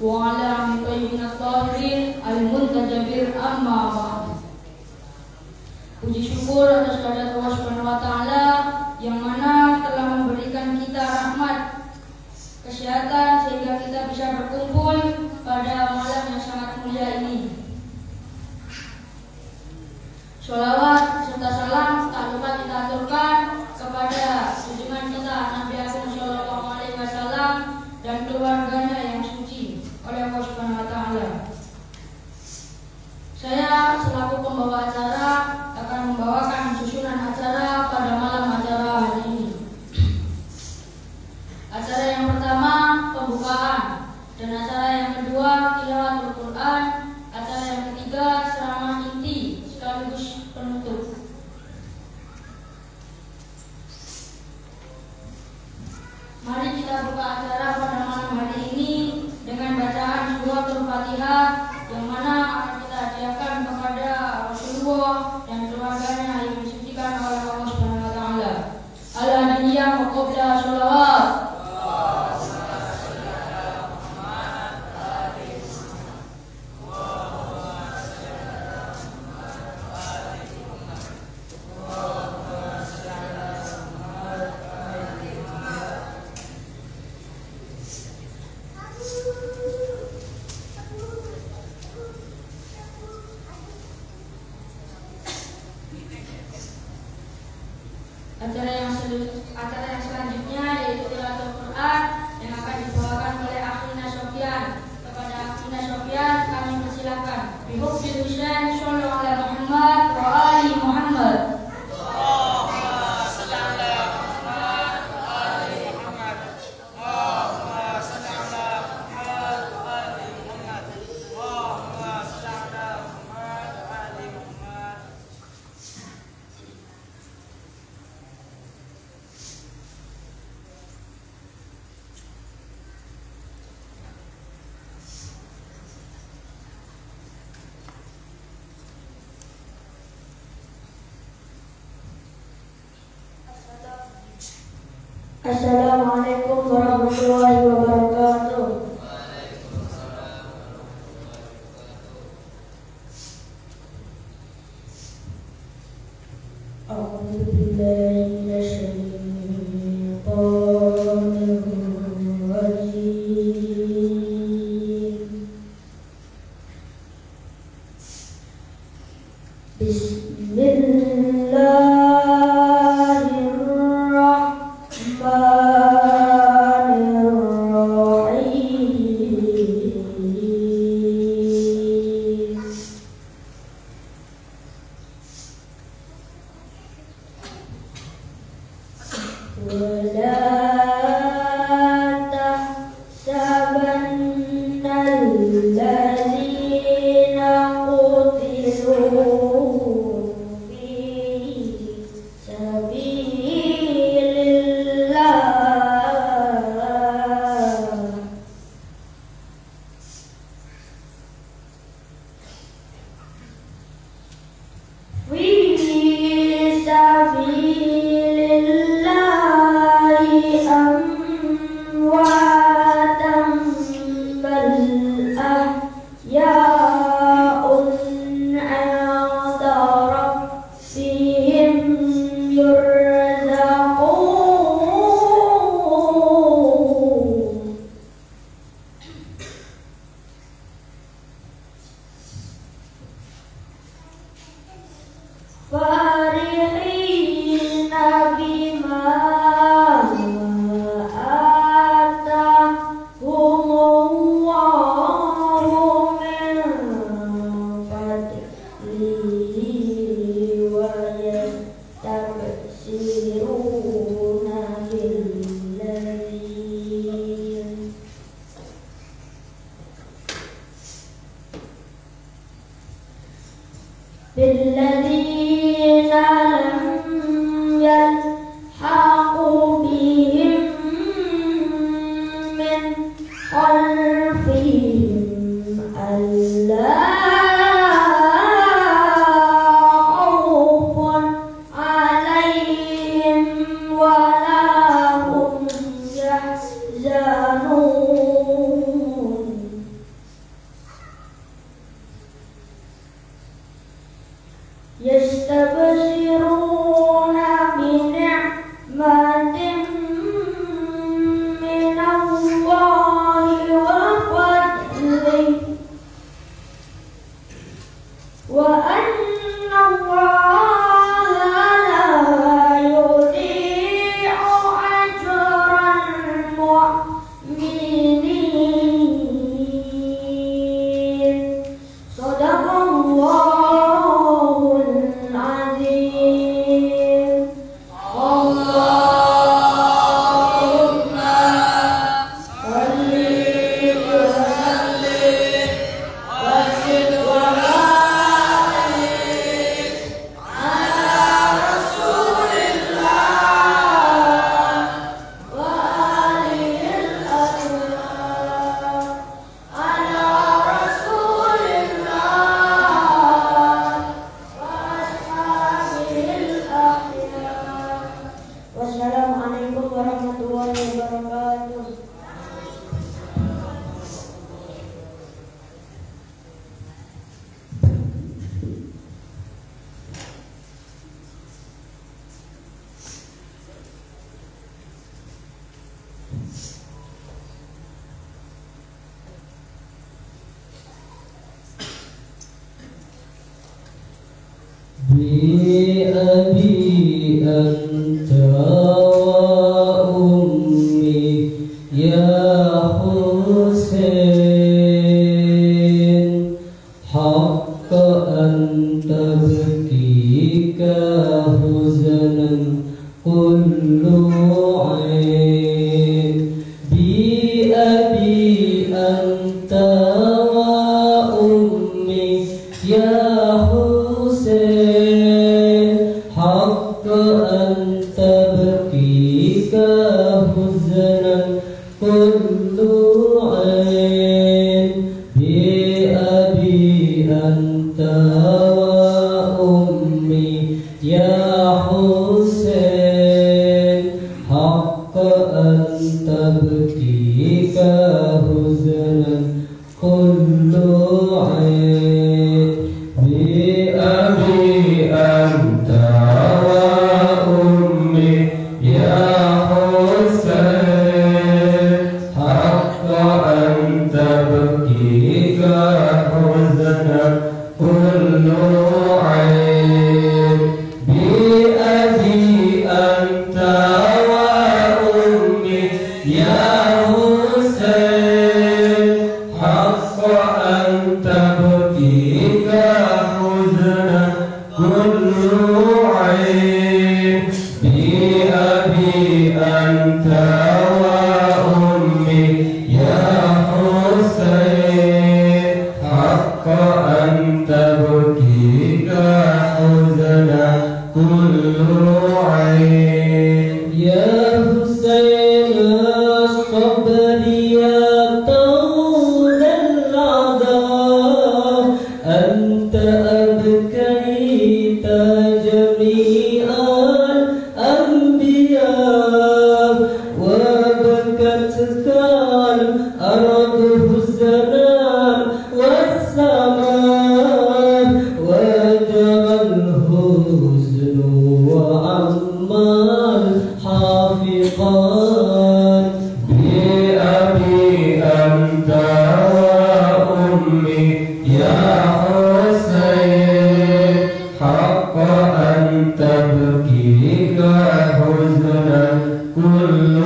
wa ala alihi thayyibin at-tahirin al-muntajabir amma ba'd. Puji syukur atas kehadirat Allah Subhanahu wa taala yang mana telah memberikan kita rahmat, kesehatan sehingga kita bisa berkumpul pada malam yang sangat mulia ini. Sholawat serta salam tak lupa kita aturkan kepada junjungan kita Nabi Agung Sallallahu Alaihi Wasallam dan keluarganya yang suci oleh Allah Subhanahu Wa Taala. Saya selaku pembawa acara akan membawakan susunan acara pada malam acara hari ini. Acara yang pertama pembukaan dan acara yang kedua tilawatul Quran, acara yang ketiga ceramah inti sekaligus penutup. Mari kita buka acara pada malam hari ini dengan bacaan suratul Fatihah yang mana akan kita hadiahkan kepada Rasulullah dan keluarganya yang disucikan oleh Allah Subhanahu wa taala. Al-Hadiyah wa qabla sholawat. Acara yang selanjutnya yaitu tilawatul Quran yang akan dibawakan oleh Akhina Sofyan. Kepada Akhina Sofyan kami persilakan. Bihubbil Husain sallallahu alaihi Muhammad wa ali Muhammad. Assalamualaikum warahmatullahi wabarakatuh. حسين حق أن تبكيك حزنا كل عين بأبي أنت وأمي يا حسين حق أن تبكيك حزنا كل عين بأبي أنت وأمي يا حسين حق أن تبكيك حزنا كل عين بأبي أنت وأمي يا حسين حق أن تبكيك حزنا كل عين بأبي أنت وأمي يا حسين حق أن تبكيك حزنا كل عين بأبي أنت وأمي يا حسين حق أن تبكيك حزنا كل عين يا حسين الصبر يا طول العذاب أنت أبكيت جميع الأنبياء وبكتك الأرض حزنا والسماء وجرى الحزن وعمى الحافظات بأبي أنت وأمي يا حسين حق أن تبكيك حزنا كل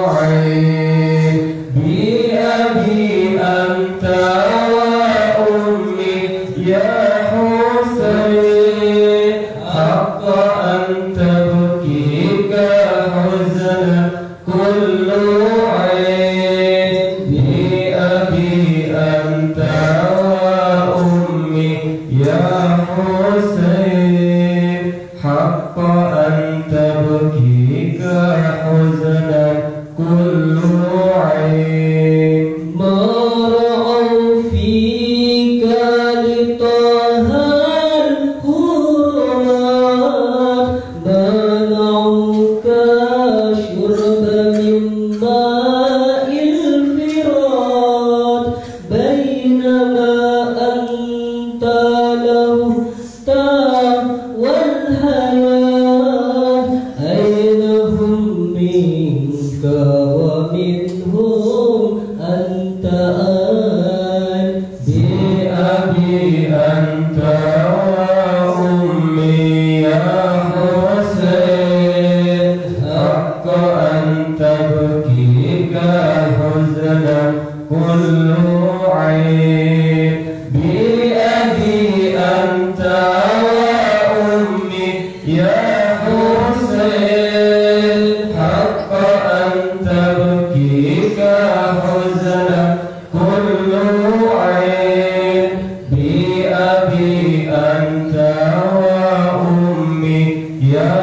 عين بأبي أنت وأمي يا حسين حق أن تبكيك حزنا كل عين بأبي أنت وأمي يا حسين حق أن تبكيك حزنا كل عين ما رأوا فيك لطه الحرمات منعوك شرب من ماء الفرات بينما أنت له والحياة أين هم منك ومنهم أنت آن بأبي أنت وأمي يا حسين حق أن تبكيك حزنا كل عين بأبي أنت وأمي يا حسين حق أن تبكيك حزنا كل عين بأبي أنت وأمي يا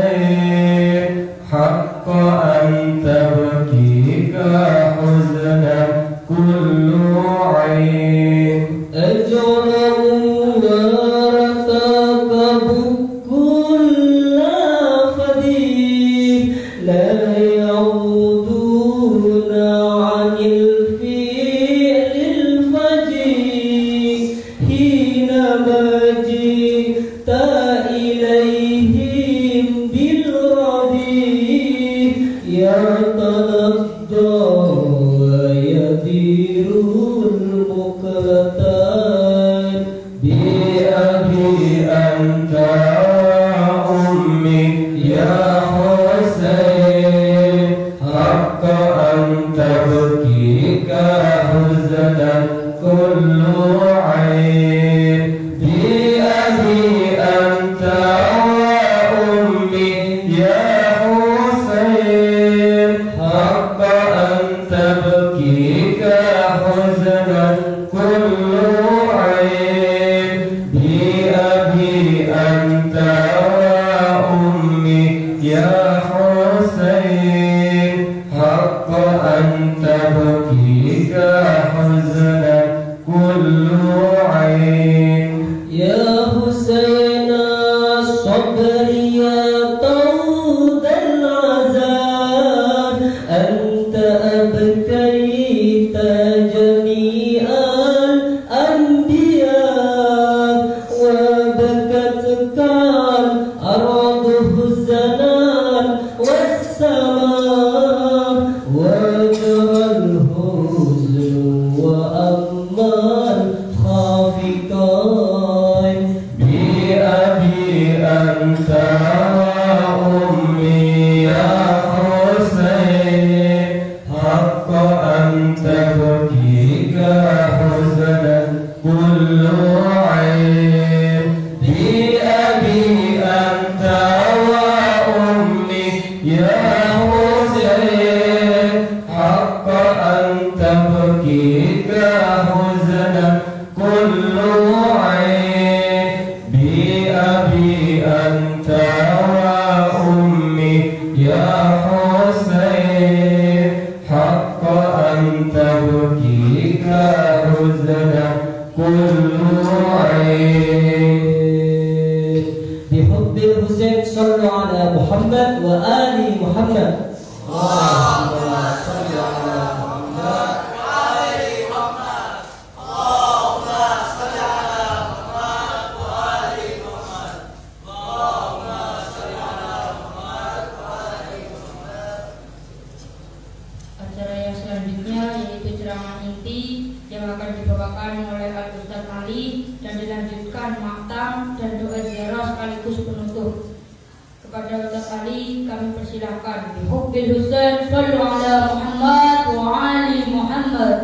حسين حق أن تبكيك حزنا كل عين أجرموا وارتكبوا كل فديك لا يعودون عن الفعل الفجير حينما جئت إليهم بالرديء يتلقى ويدير المقلتان بأبي أنت وأمي يا حسين حق أن تبكيك حزنا كل عين بأبي أنت وأمي يا حسين حق أن تبكيك حزنا كل عين بأبي أنت وأمي يا حسين حق أن تبكيك حزنا كل عين يا حسين الصبر يا طود العذاب أنت أبكيت جميع الأنبياء وبكتك الأرض حزنا والسماء وجرى الحزن وأما الخافقان بأبي أنت وأمي يا حسين حق أن تبكيك حزنا كل عين بأبي أنت وأمي يا حسين حق أن تبكيك حزنا كل عين بأبي أنت وأمي يا حسين حق أن تبكيك حزنا كل عين بحب الحسين صلوا على محمد وآل محمد Acara yang selanjutnya yaitu ceramah inti yang akan dibawakan oleh Al-Ustaz Ali dan dilanjutkan maktam dan doa ziarah sekaligus penutup. Kepada Ustaz Ali kami persilahkan. Bihubbil Husain sallu ala Muhammad wa ali Muhammad.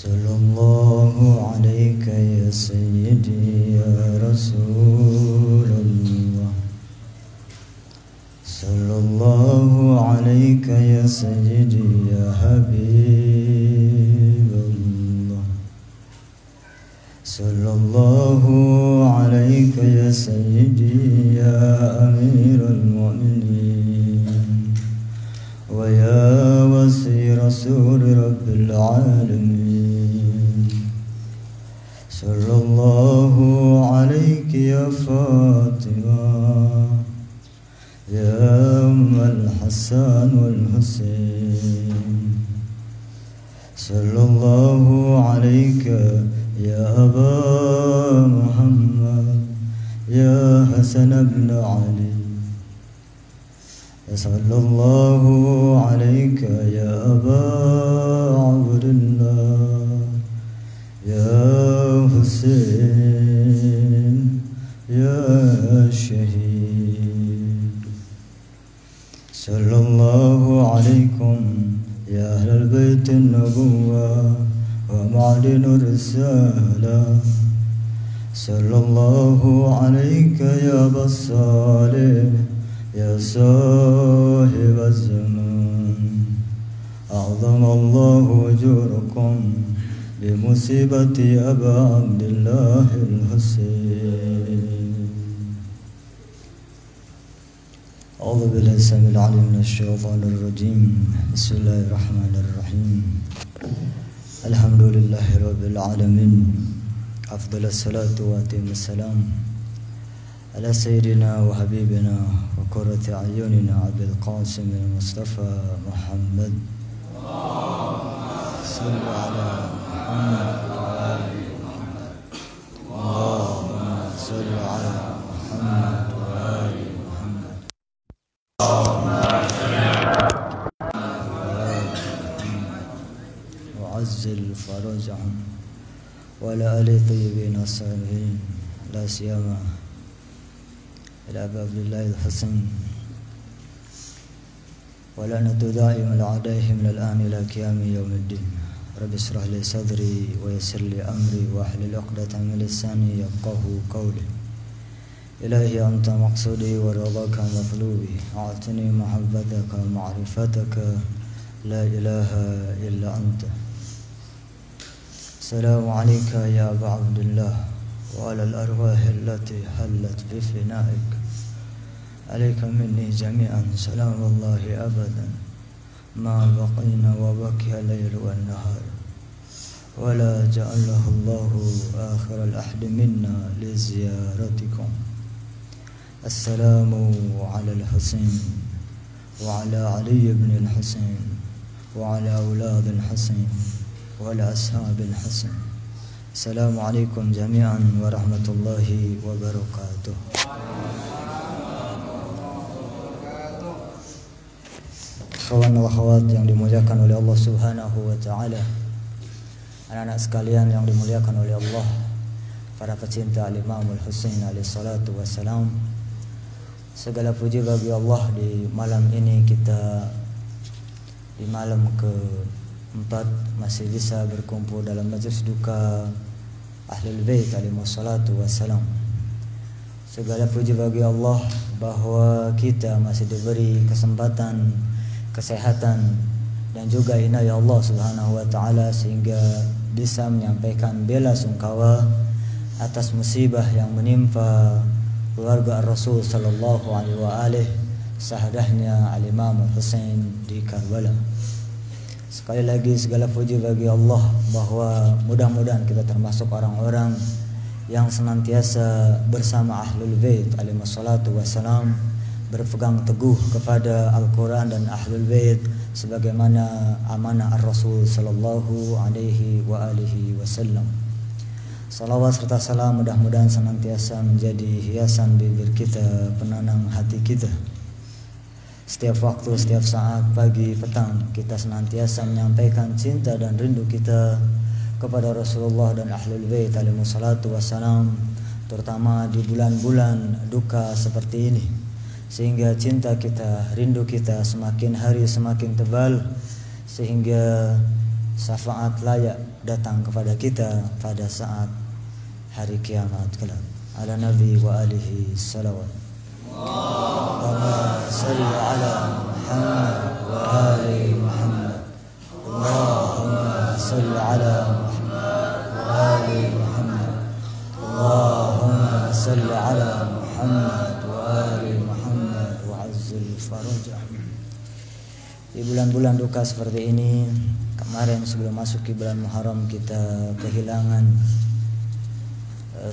Sallallahu alayka ya sayyidi ya Rasulullah. Sallallahu alayka ya sayyidi ya Habibullah. Sallallahu alayka ya sayyidi ya Amirul Mu'minin wa ya wasi Rasul Rabbil Alamin. Sallallahu alayki ya Fatimah ya Ummul Hasan wal Husain. Sallallahu alayka ya Aba Muhammad ya Hasan ibn Ali. Sallallahu alayka ya Aba Abdullah ya Hussein ya Shahid. Sallallahu alaykum ya Ahlal Bait an-Nubuwwah wa ma'din ar-risalah. Sallallahu alayka ya Aba Salih ya Sahib az-zaman. أعظم الله أجوركم بمصيبة أبا عبد الله الحسين. أعوذ بالله السميع العليم من الشيطان الرجيم. بسم الله الرحمن الرحيم. الحمد لله رب العالمين. أفضل الصلاة وأتم السلام على سيدنا وحبيبنا وقرة أعيننا أبي القاسم المصطفى محمد. صل على محمد وآل محمد. اللهم صل على محمد وآل محمد. وعزل فرجهم وعلى آل الطيبين الصالحين لا سيما إلى أبي عبد الله الحسن ولعنة دائما لأعدائهم من الآن إلى قيام يوم الدين. رب اشرح لي صدري ويسر لي أمري واحلل عقدة من لساني يفقهوا قولي. إلهي أنت مقصودي ورضاك مطلوبي، أعطني محبتك ومعرفتك لا إله إلا أنت. السلام عليك يا أبا عبد الله وعلى الأرواح التي حلت بفنائك. عليك مني جميعا سلام الله أبدا ما بقينا وبقي الليل والنهار، ولا جعله الله آخر الأحد منا لزيارتكم. السلام على الحسين وعلى علي بن الحسين وعلى أولاد الحسين وعلى أصحاب الحسين. السلام عليكم جميعا ورحمة الله وبركاته. Kawan wa akhwat yang dimuliakan oleh Allah Subhanahu wa taala, anak-anak sekalian yang dimuliakan oleh Allah, para pecinta Al-Imam Al-Husain alaihi salatu wassalam. Segala puji bagi Allah di malam ini, kita di malam keempat masih bisa berkumpul dalam majelis duka Ahlul Bait alaihi salatu wassalam. Segala puji bagi Allah bahwa kita masih diberi kesempatan, kesehatan dan juga inayah Allah Subhanahu wa taala sehingga bisa menyampaikan bela sungkawa atas musibah yang menimpa keluarga Rasul sallallahu alaihi wa alihi, sahadahnya Al-Imam Al-Husain di Karbala. Sekali lagi segala puji bagi Allah bahwa mudah-mudahan kita termasuk orang-orang yang senantiasa bersama Ahlul Bait alaihi salatu wassalam, berpegang teguh kepada Al-Quran dan Ahlul Bait sebagaimana amanah Ar-Rasul sallallahu alaihi wa alihi wasallam. Salawat serta salam mudah-mudahan senantiasa menjadi hiasan bibir kita, penenang hati kita. Setiap waktu, setiap saat, pagi, petang, kita senantiasa menyampaikan cinta dan rindu kita kepada Rasulullah dan Ahlul Bait alaihi salatu wassalam, terutama di bulan-bulan duka seperti ini, sehingga cinta kita, rindu kita semakin hari semakin tebal, sehingga syafaat layak datang kepada kita pada saat hari kiamat kelak. Ala Nabi wa alihi salawat. Allahumma salli ala Muhammad wa ali Muhammad. Allahumma salli ala Muhammad wa ali Muhammad. Allahumma salli ala Muhammad wa ali Muhammad. Di bulan-bulan duka seperti ini, kemarin sebelum masuk ke bulan Muharram kita kehilangan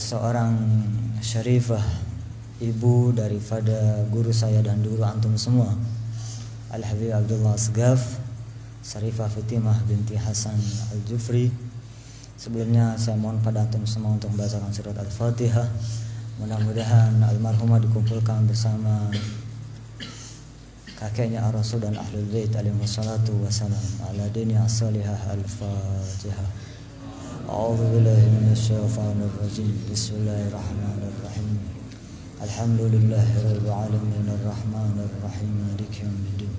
seorang syarifah, ibu daripada guru saya dan guru antum semua, Al-Habib Abdullah Asgaf, Syarifah Fatimah binti Hasan Al-Jufri. Sebelumnya saya mohon pada antum semua untuk membacakan surat Al-Fatihah. Mudah-mudahan almarhumah dikumpulkan bersama kakeknya Ar-Rasul dan Ahlul Bait alaihi salatu wassalam. Ala dini as-salihah. Al-Fatihah. A'udzu billahi minasyaitonir rajim. Bismillahirrahmanirrahim. Alhamdulillahirabbil alamin arrahmanir rahim maliki yaumiddin.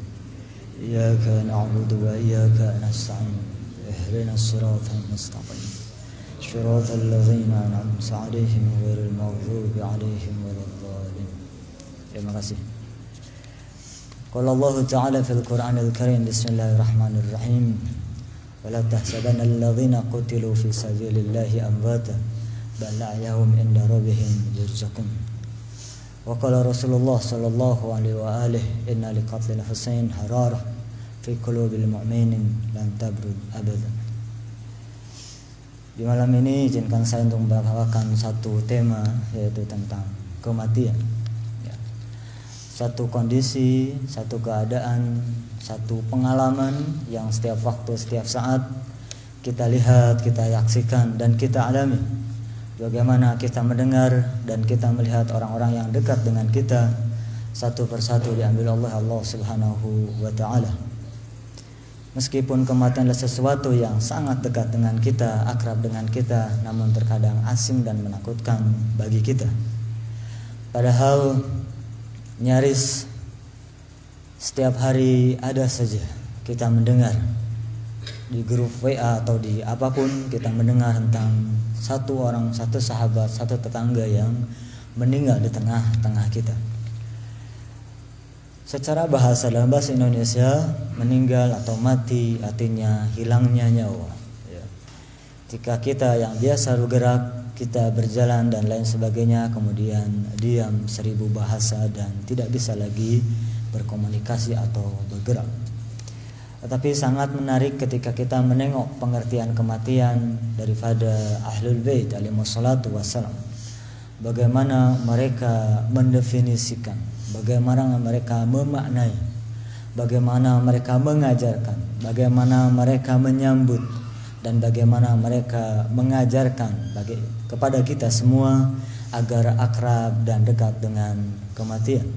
Iyyaka na'budu wa iyyaka nasta'in. Ihdinas siratal mustaqim. Shiratal ladzina an'amta 'alaihim ghairil maghdubi 'alaihim waladdallin. Terima kasih. Qala Allah Ta'ala fil Qur'anil Karim. Bismillahirrahmanirrahim. Wala tahsabanna alladhina qutilu fi sabilillahi amwata bal ahyahum inda rabbihim yurzaqun. Wa qala Rasulullah sallallahu alaihi wa alihi inna liqatlil Husain hararah fi qulubil mu'minin lan tabrud abadan. Di malam ini izinkan saya untuk membawakan satu tema, yaitu tentang kematian. Satu kondisi, satu keadaan, satu pengalaman yang setiap waktu, setiap saat kita lihat, kita saksikan dan kita alami. Bagaimana kita mendengar dan kita melihat orang-orang yang dekat dengan kita satu persatu diambil oleh Allah Subhanahu wa taala. Meskipun kematian adalah sesuatu yang sangat dekat dengan kita, akrab dengan kita, namun terkadang asing dan menakutkan bagi kita. Padahal nyaris setiap hari ada saja kita mendengar di grup WA atau di apapun, kita mendengar tentang satu orang, satu sahabat, satu tetangga yang meninggal di tengah-tengah kita. Secara bahasa, dalam bahasa Indonesia, meninggal atau mati artinya hilangnya nyawa. Jika kita yang biasa bergerak, kita berjalan dan lain sebagainya, kemudian diam 1000 bahasa dan tidak bisa lagi berkomunikasi atau bergerak. Tetapi sangat menarik ketika kita menengok pengertian kematian daripada Ahlul Bait alaihissalatu wassalam. Bagaimana mereka mendefinisikan, bagaimana mereka memaknai, bagaimana mereka mengajarkan, bagaimana mereka menyambut, dan bagaimana mereka mengajarkan kepada kita semua agar akrab dan dekat dengan kematian.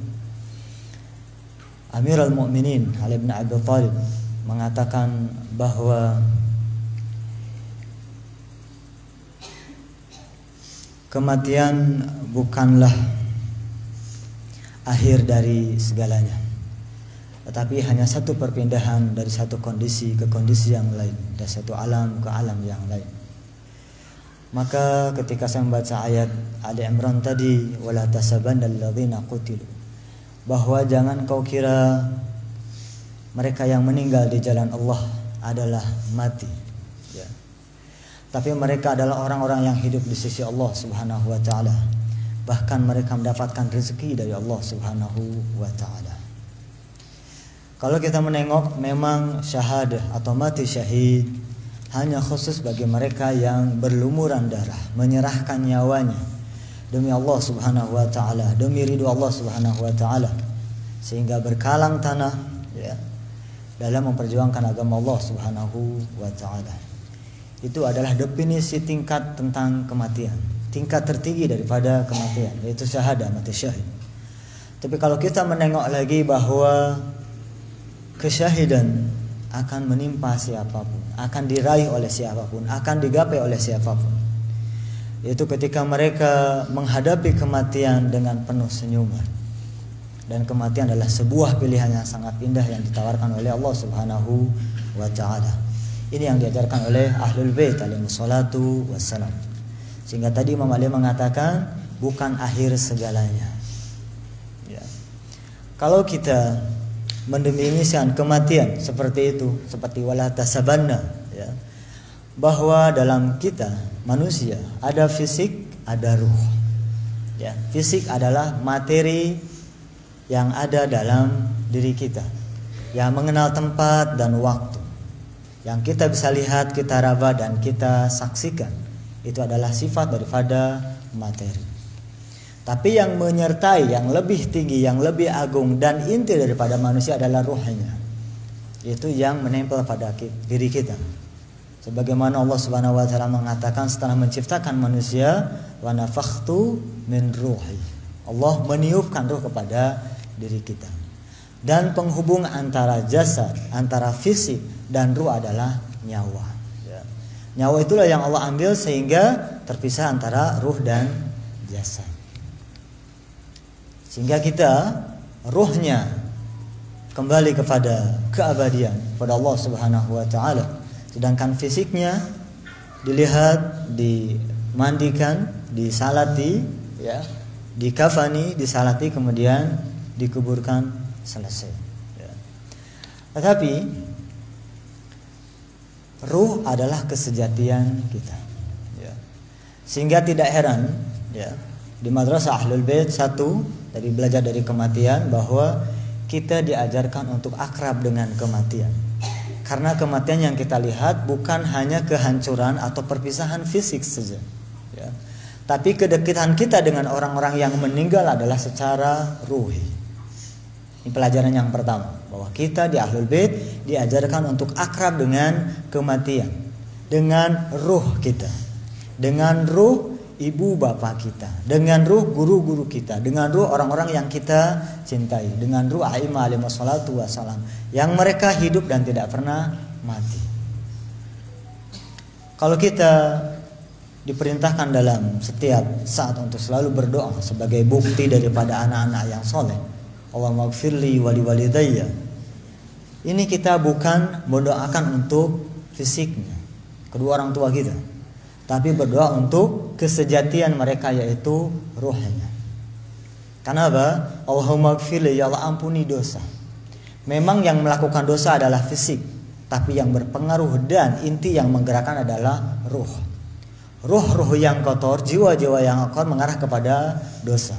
Amirul Mukminin Ali bin Abi Thalib mengatakan bahwa kematian bukanlah akhir dari segalanya, tetapi hanya satu perpindahan dari satu kondisi ke kondisi yang lain, dari satu alam ke alam yang lain. Maka ketika saya membaca ayat Ali Imran tadi, wala tasabannal ladzina qutilu, bahwa jangan kau kira mereka yang meninggal di jalan Allah adalah mati, ya. Tapi mereka adalah orang-orang yang hidup di sisi Allah Subhanahu wa taala. Bahkan mereka mendapatkan rezeki dari Allah Subhanahu wa taala. Kalau kita menengok, memang syahadah atau mati syahid hanya khusus bagi mereka yang berlumuran darah, menyerahkan nyawanya demi Allah Subhanahu wa taala, demi ridho Allah Subhanahu wa taala, sehingga berkalang tanah, ya, dalam memperjuangkan agama Allah Subhanahu wa taala. Itu adalah definisi tingkat tentang kematian, tingkat tertinggi daripada kematian, yaitu syahadah, mati syahid. Tapi kalau kita menengok lagi bahwa kesyahidan akan menimpa siapapun, akan diraih oleh siapapun, akan digapai oleh siapapun, yaitu ketika mereka menghadapi kematian dengan penuh senyuman. Dan kematian adalah sebuah pilihan yang sangat indah yang ditawarkan oleh Allah Subhanahu wa taala. Ini yang diajarkan oleh Ahlul Bait alaihissalatu wassalam. Sehingga tadi Imam Ali mengatakan bukan akhir segalanya, ya. Kalau kita mendefinisikan kematian seperti itu, seperti wala tasabanna, ya, bahwa dalam kita manusia ada fisik, ada ruh, ya. Fisik adalah materi yang ada dalam diri kita, yang mengenal tempat dan waktu, yang kita bisa lihat, kita raba dan kita saksikan. Itu adalah sifat daripada materi. Tapi yang menyertai, yang lebih tinggi, yang lebih agung dan inti daripada manusia adalah ruhnya, itu yang menempel pada diri kita. Sebagaimana Allah Subhanahu wa taala mengatakan setelah menciptakan manusia, wa nafakhtu min ruhi, Allah meniupkan ruh kepada diri kita. Dan penghubung antara jasad, antara fisik dan ruh adalah nyawa, ya. Nyawa itulah yang Allah ambil sehingga terpisah antara ruh dan jasad, sehingga kita ruhnya kembali kepada keabadian, kepada Allah Subhanahu wa taala. Sedangkan fisiknya dilihat, dimandikan, disalati, ya, dikafani, disalati, kemudian dikuburkan, selesai, ya. Tetapi ruh adalah kesejatian kita, ya. Sehingga tidak heran, ya, di madrasah Ahlul Bait satu dari belajar dari kematian bahwa kita diajarkan untuk akrab dengan kematian. Karena kematian yang kita lihat bukan hanya kehancuran atau perpisahan fisik saja, ya. Tapi kedekatan kita dengan orang-orang yang meninggal adalah secara ruhi. Ini pelajaran yang pertama, bahwa kita di Ahlul Bait diajarkan untuk akrab dengan kematian, dengan ruh kita, dengan ruh ibu bapak kita, dengan ruh guru-guru kita, dengan ruh orang-orang yang kita cintai, dengan ruh a'imah alaihi wassalatu wassalam yang mereka hidup dan tidak pernah mati. Kalau kita diperintahkan dalam setiap saat untuk selalu berdoa sebagai bukti daripada anak-anak yang soleh, Allahumma gfirli wali walidayya, ini kita bukan mendoakan untuk fisiknya, kedua orang tua kita, tapi berdoa untuk kesejatian mereka, yaitu ruhnya. Karena apa? Allahumma gfirli, ya Allah ampuni dosa. Memang yang melakukan dosa adalah fisik, tapi yang berpengaruh dan inti yang menggerakkan adalah ruh. Ruh-ruh yang kotor, jiwa-jiwa yang kotor mengarah kepada dosa.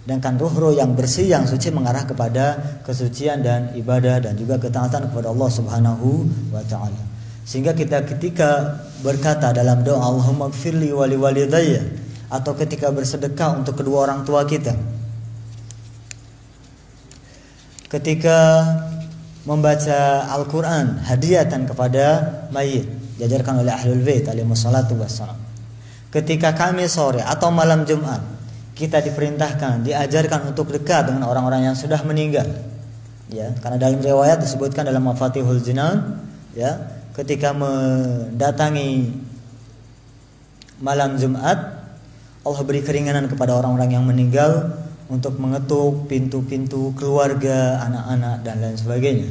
Sedangkan ruh-ruh yang bersih, yang suci mengarah kepada kesucian dan ibadah dan juga ketaatan kepada Allah Subhanahu wa taala. Sehingga kita ketika berkata dalam doa Allahumma gfirli wali walidayya, atau ketika bersedekah untuk kedua orang tua kita, ketika membaca Al-Quran hadiatan kepada mayit, diajarkan oleh Ahlul Bait alaihi wassalatu wassalam, ketika kami sore atau malam Jumat kita diperintahkan, diajarkan untuk dekat dengan orang-orang yang sudah meninggal, ya. Karena dalam riwayat disebutkan dalam Mafatihul Jinan, ya, ketika mendatangi malam Jumat, Allah beri keringanan kepada orang-orang yang meninggal untuk mengetuk pintu-pintu keluarga, anak-anak dan lain sebagainya.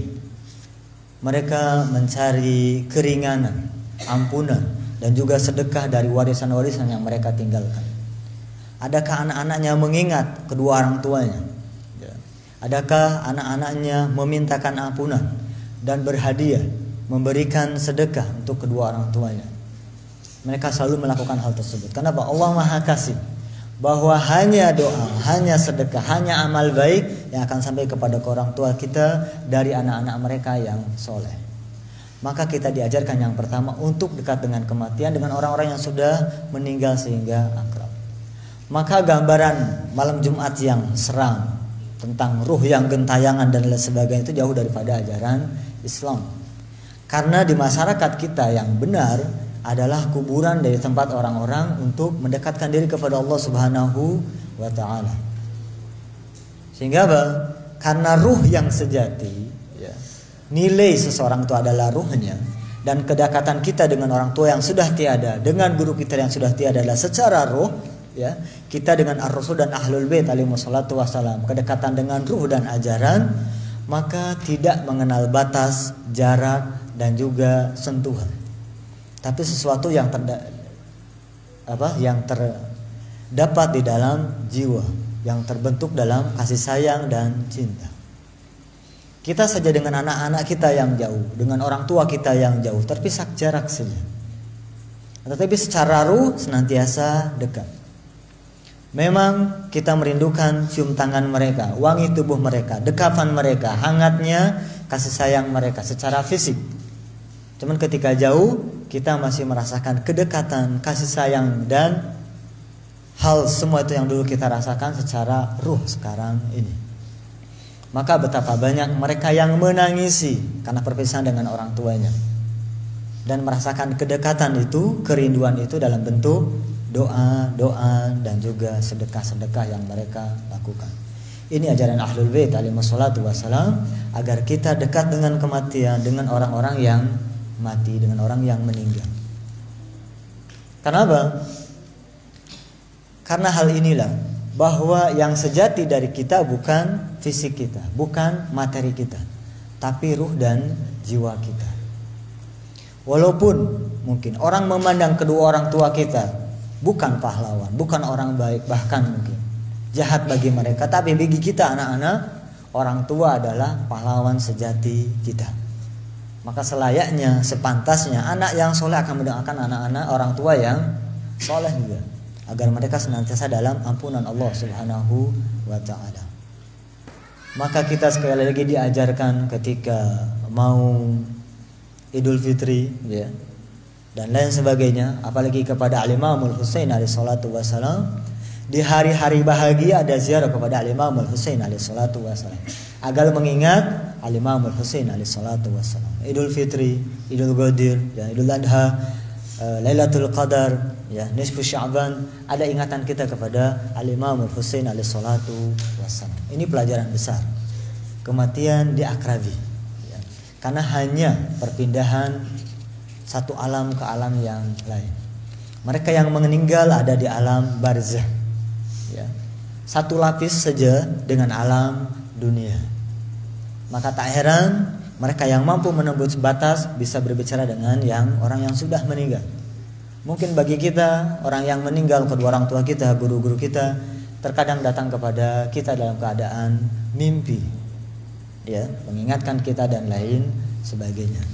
Mereka mencari keringanan, ampunan dan juga sedekah dari warisan-warisan yang mereka tinggalkan. Adakah anak-anaknya mengingat kedua orang tuanya? Adakah anak-anaknya memintakan ampunan dan berhadiah, memberikan sedekah untuk kedua orang tuanya? Mereka selalu melakukan hal tersebut. Kenapa? Allah Maha Kasih, bahwa hanya doa, hanya sedekah, hanya amal baik yang akan sampai kepada orang tua kita dari anak-anak mereka yang soleh. Maka kita diajarkan yang pertama untuk dekat dengan kematian, dengan orang-orang yang sudah meninggal sehingga akrab. Maka gambaran malam Jumat yang seram tentang ruh yang gentayangan dan lain sebagainya itu jauh daripada ajaran Islam. Karena di masyarakat kita yang benar adalah kuburan dari tempat orang-orang untuk mendekatkan diri kepada Allah Subhanahu wa taala. Sehingga apa? Karena ruh yang sejati, ya, nilai seseorang itu adalah ruhnya, dan kedekatan kita dengan orang tua yang sudah tiada, dengan guru kita yang sudah tiada adalah secara ruh, ya. Kita dengan Ar-Rasul dan Ahlul Bait alaihi wassalatu wassalam, kedekatan dengan ruh dan ajaran, maka tidak mengenal batas, jarak dan juga sentuhan. Tapi sesuatu yang terdapat di dalam jiwa, yang terbentuk dalam kasih sayang dan cinta. Kita saja dengan anak-anak kita yang jauh, dengan orang tua kita yang jauh, terpisah jarak saja, tetapi secara ruh senantiasa dekat. Memang kita merindukan cium tangan mereka, wangi tubuh mereka, dekapan mereka, hangatnya kasih sayang mereka secara fisik. Cuman ketika jauh, kita masih merasakan kedekatan, kasih sayang dan hal semua itu yang dulu kita rasakan secara ruh sekarang ini. Maka betapa banyak mereka yang menangisi karena perpisahan dengan orang tuanya, dan merasakan kedekatan itu, kerinduan itu dalam bentuk doa-doa dan juga sedekah-sedekah yang mereka lakukan. Ini ajaran Ahlul Bait alaihi wassalatu wassalam, agar kita dekat dengan kematian, dengan orang-orang yang mati, dengan orang yang meninggal. Kenapa? Karena hal inilah, bahwa yang sejati dari kita bukan fisik kita, bukan materi kita, tapi ruh dan jiwa kita. Walaupun mungkin orang memandang kedua orang tua kita bukan pahlawan, bukan orang baik, bahkan mungkin jahat bagi mereka, tapi bagi kita anak-anak, orang tua adalah pahlawan sejati kita. Maka selayaknya, sepantasnya anak yang soleh akan mendoakan anak-anak orang tua yang soleh juga. agar mereka senantiasa dalam ampunan Allah Subhanahu wa taala. Maka kita sekali lagi diajarkan ketika mau Idul Fitri ya dan lain sebagainya, apalagi kepada Al-Imamul Husain alaihi salatu wasalam, di hari-hari bahagia ada ziarah kepada Al-Imamul Husain alaihi salatu wasalam agar mengingat Al-Imamul Husain alaihi salatu wasalam. Idul Fitri, Idul Qadir, ya, Idul Adha, Lailatul Qadar, ya, Nisfu Sya'ban, ada ingatan kita kepada Al-Imamul Husain alaihi salatu wassalam. Ini pelajaran besar. Kematian diakrabi, ya. Karena hanya perpindahan satu alam ke alam yang lain. Mereka yang meninggal ada di alam barzah, ya. Satu lapis saja dengan alam dunia. Maka tak heran mereka yang mampu menembus batas bisa berbicara dengan orang yang sudah meninggal. Mungkin bagi kita, orang yang meninggal, kedua orang tua kita, guru-guru kita, terkadang datang kepada kita dalam keadaan mimpi, ya, mengingatkan kita dan lain sebagainya.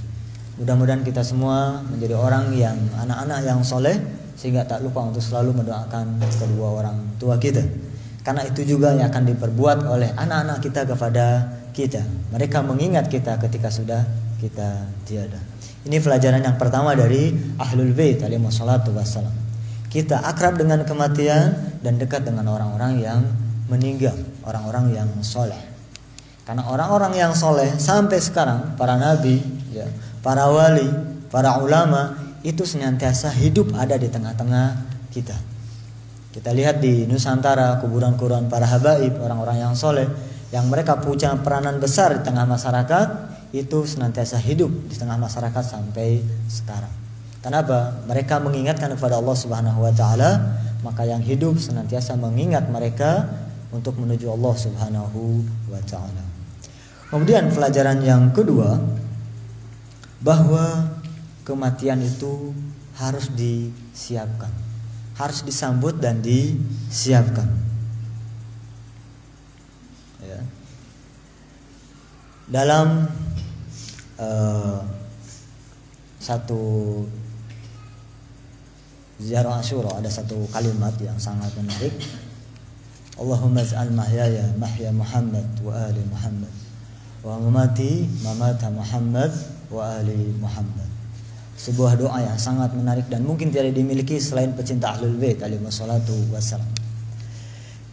Mudah-mudahan kita semua menjadi orang yang anak-anak yang soleh, sehingga tak lupa untuk selalu mendoakan kedua orang tua kita. Karena itu juga yang akan diperbuat oleh anak-anak kita kepada kita. Mereka mengingat kita ketika sudah kita tiada. Ini pelajaran yang pertama dari Ahlul Bait alaihi wassalatu wassalam. Kita akrab dengan kematian dan dekat dengan orang-orang yang meninggal, orang-orang yang soleh. Karena orang-orang yang soleh sampai sekarang, para nabi, ya, para wali, para ulama, itu senantiasa hidup ada di tengah-tengah kita. Kita lihat di Nusantara, kuburan-kuburan para habaib, orang-orang yang soleh, yang mereka punya peranan besar di tengah masyarakat, itu senantiasa hidup di tengah masyarakat sampai sekarang. Kenapa? Mereka mengingatkan kepada Allah Subhanahu wa taala, maka yang hidup senantiasa mengingat mereka untuk menuju Allah Subhanahu wa taala. Kemudian pelajaran yang kedua, bahwa kematian itu harus disiapkan, harus disambut dan disiapkan. Ya. Dalam satu ziarah Asyura ada satu kalimat yang sangat menarik. Allahumma ij'al mahyaya mahya Muhammad wa ali Muhammad wa mamati mamata Muhammad wa ali Muhammad. Sebuah doa yang sangat menarik dan mungkin tidak dimiliki selain pecinta Ahlul Bait alaihi wassalatu wassalam.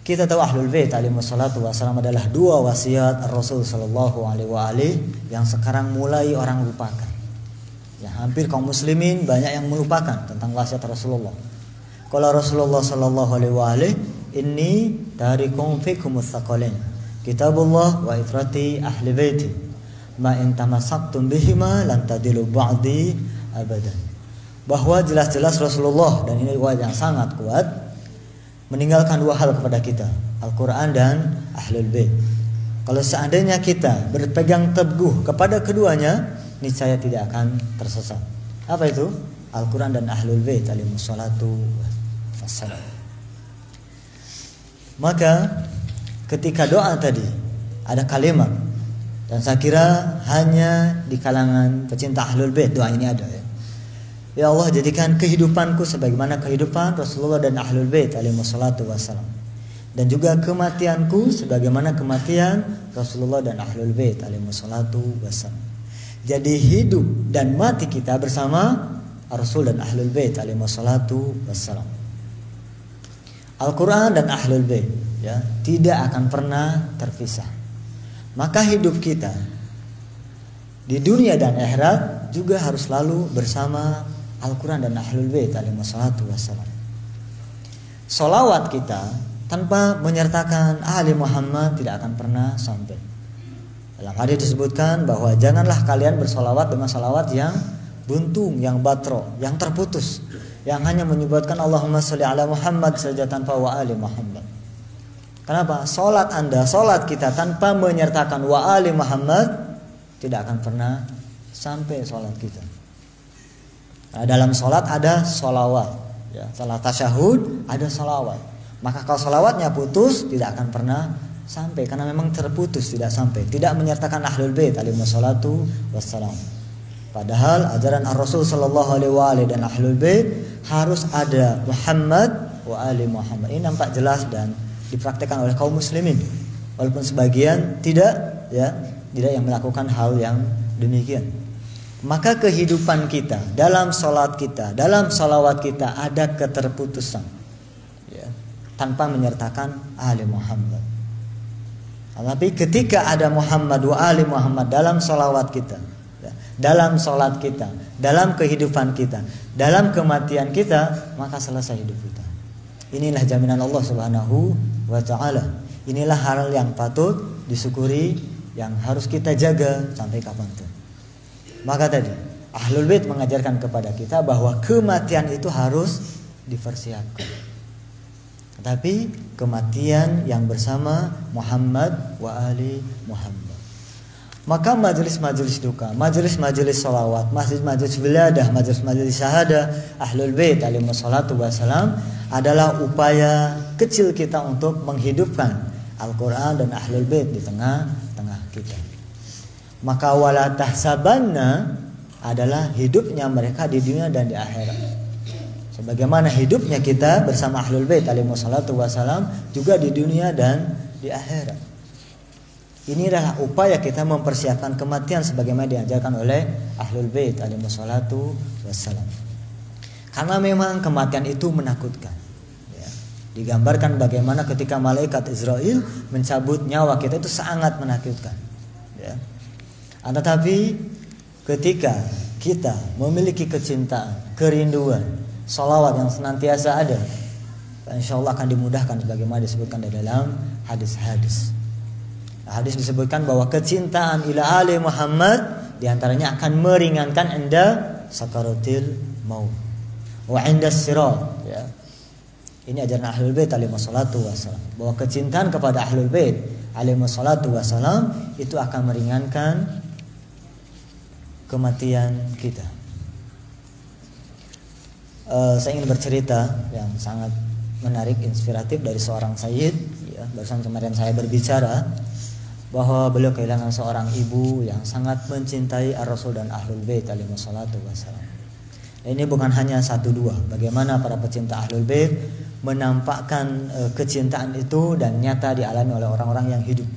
Kita tahu Ahlul Bait alaihi wassalatu wassalam adalah dua wasiat Rasul sallallahu alaihi wa alihi yang sekarang mulai orang lupakan. Ya, hampir kaum muslimin banyak yang melupakan tentang wasiat Rasulullah. Qala Rasulullah sallallahu alaihi wa alihi, inni tarikum fikum tsaqalain, kitabullah wa itrati ahli baiti, ma in tamassaktum bihima lan tadilu ba'di abadan. Bahwa jelas-jelas Rasulullah, dan ini riwayat yang sangat kuat, meninggalkan dua hal kepada kita, Al-Quran dan Ahlul Bait. Kalau seandainya kita berpegang teguh kepada keduanya, niscaya tidak akan tersesat. Apa itu? Al-Quran dan Ahlul Bait alaihi wassalatu wassalam. Maka ketika doa tadi ada kalimat, dan saya kira hanya di kalangan pecinta Ahlul Bait doa ini ada, ya. Ya Allah, jadikan kehidupanku sebagaimana kehidupan Rasulullah dan Ahlul Bait alaihi wassalatu wassalam, dan juga kematianku sebagaimana kematian Rasulullah dan Ahlul Bait alaihi wassalatu wassalam. Jadi hidup dan mati kita bersama Rasul dan Ahlul Bait alaihi wassalatu wassalam. Al-Quran dan Ahlul Bait, ya, tidak akan pernah terpisah. Maka hidup kita di dunia dan akhirat juga harus selalu bersama Al-Quran dan Ahlul Bait alaihi wassalatu wassalam. Salawat kita tanpa menyertakan ahli Muhammad tidak akan pernah sampai. Dalam hadis disebutkan bahwa janganlah kalian bersalawat dengan salawat yang buntung, yang batro, yang terputus, yang hanya menyebutkan Allahumma sholli ala Muhammad saja tanpa wa ali Muhammad. Kenapa? Salat Anda, salat kita tanpa menyertakan wa ali Muhammad tidak akan pernah sampai salat kita. Nah, dalam salat ada salawat, ya, salat tasyahud ada salawat. Maka kalau salawatnya putus tidak akan pernah sampai, karena memang terputus, tidak sampai, tidak menyertakan Ahlul Bait alaihi wassalatu wassalam. Padahal ajaran Ar-Rasul sallallahu alaihi wa alihi dan Ahlul Bait harus ada Muhammad wa ali Muhammad. Ini nampak jelas dan dipraktikkan oleh kaum muslimin. Walaupun sebagian tidak yang melakukan hal yang demikian. Maka kehidupan kita, dalam sholat kita, dalam sholawat kita ada keterputusan, ya, tanpa menyertakan ali Muhammad. Tapi ketika ada Muhammad wa ali Muhammad dalam sholawat kita, ya, dalam sholat kita, dalam kehidupan kita, dalam kematian kita, maka selesai hidup kita. Inilah jaminan Allah Subhanahu wa ta'ala. Inilah hal yang patut disyukuri, yang harus kita jaga sampai kapanpun. Maka tadi Ahlul Bait mengajarkan kepada kita bahwa kematian itu harus dipersiapkan. Tetapi kematian yang bersama Muhammad wa ali Muhammad. Maka majelis-majelis duka, majelis-majelis salawat, majelis-majelis wiladah, majelis-majelis syahadah Ahlul Bait alaihi wassalatu wassalam adalah upaya kecil kita untuk menghidupkan Al-Quran dan Ahlul Bait di tengah-tengah kita. Maka wala tahsabanna adalah hidupnya mereka di dunia dan di akhirat. Sebagaimana hidupnya kita bersama Ahlul Bait alaihi wassalatu wassalam juga di dunia dan di akhirat. Ini adalah upaya kita mempersiapkan kematian sebagaimana diajarkan oleh Ahlul Bait alaihi wassalatu wassalam. Karena memang kematian itu menakutkan. Ya. Digambarkan bagaimana ketika malaikat Israel mencabut nyawa kita itu sangat menakutkan. Ya. Tetapi ketika kita memiliki kecintaan, kerinduan, sholawat yang senantiasa ada, insya Allah akan dimudahkan sebagaimana disebutkan di dalam hadis-hadis. Hadis disebutkan bahwa kecintaan ila ali Muhammad diantaranya akan meringankan anda sakaratil maut wa inda sirat. Ya. Ini ajaran Ahlul Bait alaihi wassalatu wassalam, bahwa kecintaan kepada Ahlul Bait alaihi wassalatu wassalam itu akan meringankan kematian kita. Saya ingin bercerita yang sangat menarik, inspiratif dari seorang sayyid. Ya, barusan kemarin saya berbicara bahwa beliau kehilangan seorang ibu yang sangat mencintai Ar-Rasul dan Ahlul Bait alaihi wassalatu wassalam. Ini bukan hanya satu dua. Bagaimana para pecinta Ahlul Bait menampakkan kecintaan itu dan nyata dialami oleh orang-orang yang hidup.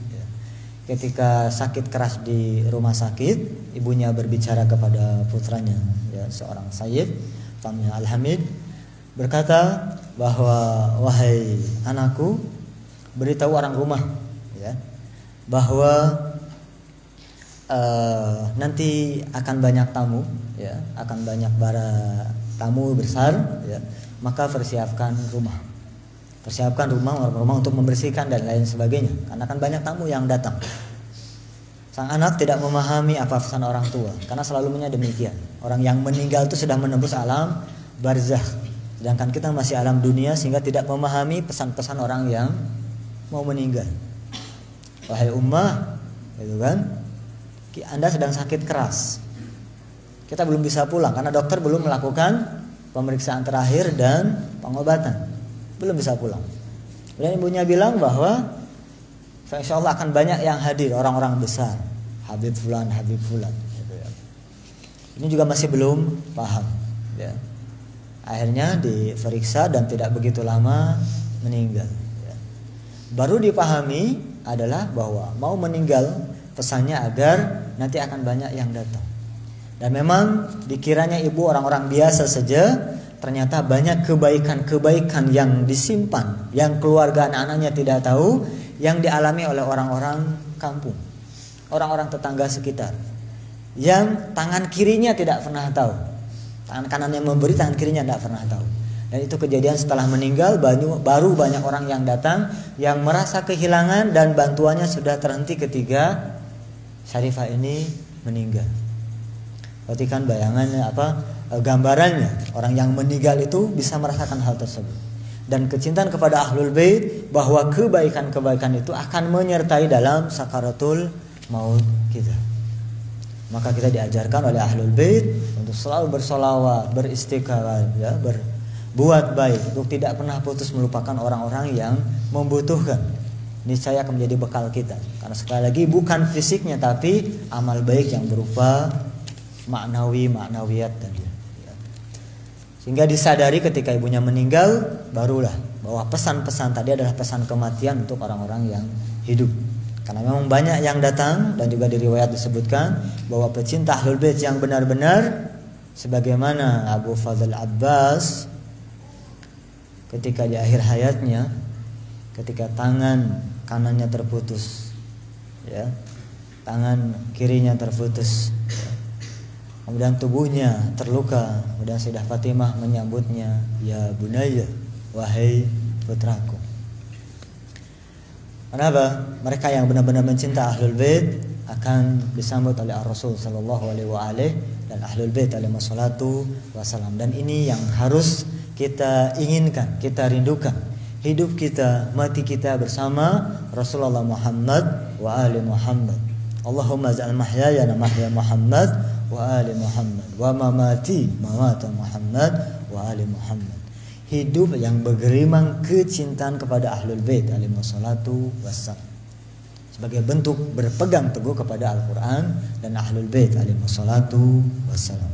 Ketika sakit keras di rumah sakit, ibunya berbicara kepada putranya, ya, seorang sayyid, namanya Al-Hamid, berkata bahwa wahai anakku, beritahu orang rumah, ya, bahwa nanti akan banyak tamu, ya, akan banyak para tamu besar, ya, maka persiapkan rumah untuk membersihkan dan lain sebagainya, karena akan banyak tamu yang datang. Sang anak tidak memahami apa pesan orang tua, karena selalunya demikian. Orang yang meninggal itu sudah menembus alam barzakh, sedangkan kita masih alam dunia sehingga tidak memahami pesan-pesan orang yang mau meninggal. Wahai ummah, gitu kan? Anda sedang sakit keras. Kita belum bisa pulang karena dokter belum melakukan pemeriksaan terakhir dan pengobatan. Belum bisa pulang. Dan ibunya bilang bahwa insyaallah akan banyak yang hadir, orang-orang besar, Habib Fulan, gitu ya. Ini juga masih belum paham, ya. Akhirnya diperiksa dan tidak begitu lama meninggal, ya. Baru dipahami adalah bahwa mau meninggal pesannya agar nanti akan banyak yang datang. Dan memang dikiranya ibu orang-orang biasa saja, ternyata banyak kebaikan-kebaikan yang disimpan, yang keluarga anak-anaknya tidak tahu, yang dialami oleh orang-orang kampung, orang-orang tetangga sekitar, yang tangan kirinya tidak pernah tahu, tangan kanannya memberi, tangan kirinya tidak pernah tahu. Dan itu kejadian setelah meninggal, baru banyak orang yang datang, yang merasa kehilangan dan bantuannya sudah terhenti ketika Syarifah ini meninggal. Perhatikan bayangannya, gambarannya, orang yang meninggal itu bisa merasakan hal tersebut. Dan kecintaan kepada Ahlul Bait, bahwa kebaikan-kebaikan itu akan menyertai dalam sakaratul maut kita. Maka kita diajarkan oleh Ahlul Bait untuk selalu bersolawat, beristighfar, ya, berbuat baik, untuk tidak pernah putus melupakan orang-orang yang membutuhkan. Niscaya akan menjadi bekal kita. Karena sekali lagi bukan fisiknya, tapi amal baik yang berupa maknawiyat tadi. Sehingga disadari ketika ibunya meninggal, barulah bahwa pesan-pesan tadi adalah pesan kematian untuk orang-orang yang hidup. Karena memang banyak yang datang dan juga di riwayat disebutkan bahwa pecinta Ahlul Bait yang benar-benar sebagaimana Abu Fadl Abbas ketika di akhir hayatnya, ketika tangan kanannya terputus, ya, tangan kirinya terputus, ya, kemudian tubuhnya terluka, kemudian Sayyidah Fatimah menyambutnya, ya bunayya, wahai putraku. Kenapa? Mereka yang benar-benar mencinta Ahlul Bait akan disambut oleh Rasul sallallahu alaihi wasallam dan Ahlul Bait alaihi wassalatu wassalam. Dan ini yang harus kita inginkan, kita rindukan. Hidup kita, mati kita bersama Rasulullah Muhammad wa ali Muhammad. Allahumma ja'al mahyaya mahya Muhammad wa ali Muhammad wa mamati mamata Muhammad wa ali Muhammad. Hidup yang bergerimang kecintaan kepada Ahlul Bait alaihi wassalatu wassalam, sebagai bentuk berpegang teguh kepada Al-Quran dan Ahlul Bait alaihi wassalatu wassalam.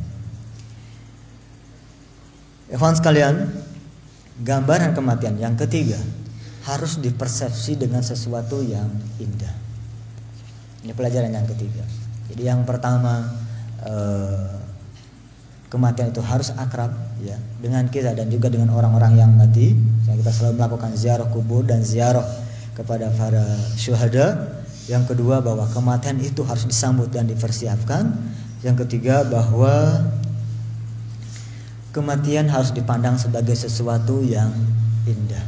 Ikhwan sekalian, gambaran kematian yang ketiga harus dipersepsi dengan sesuatu yang indah. Ini pelajaran yang ketiga. Jadi yang pertama, kematian itu harus akrab, ya, dengan kita dan juga dengan orang-orang yang mati. Kita selalu melakukan ziarah kubur dan ziarah kepada para syuhada. Yang kedua, bahwa kematian itu harus disambut dan dipersiapkan. Yang ketiga, bahwa kematian harus dipandang sebagai sesuatu yang indah.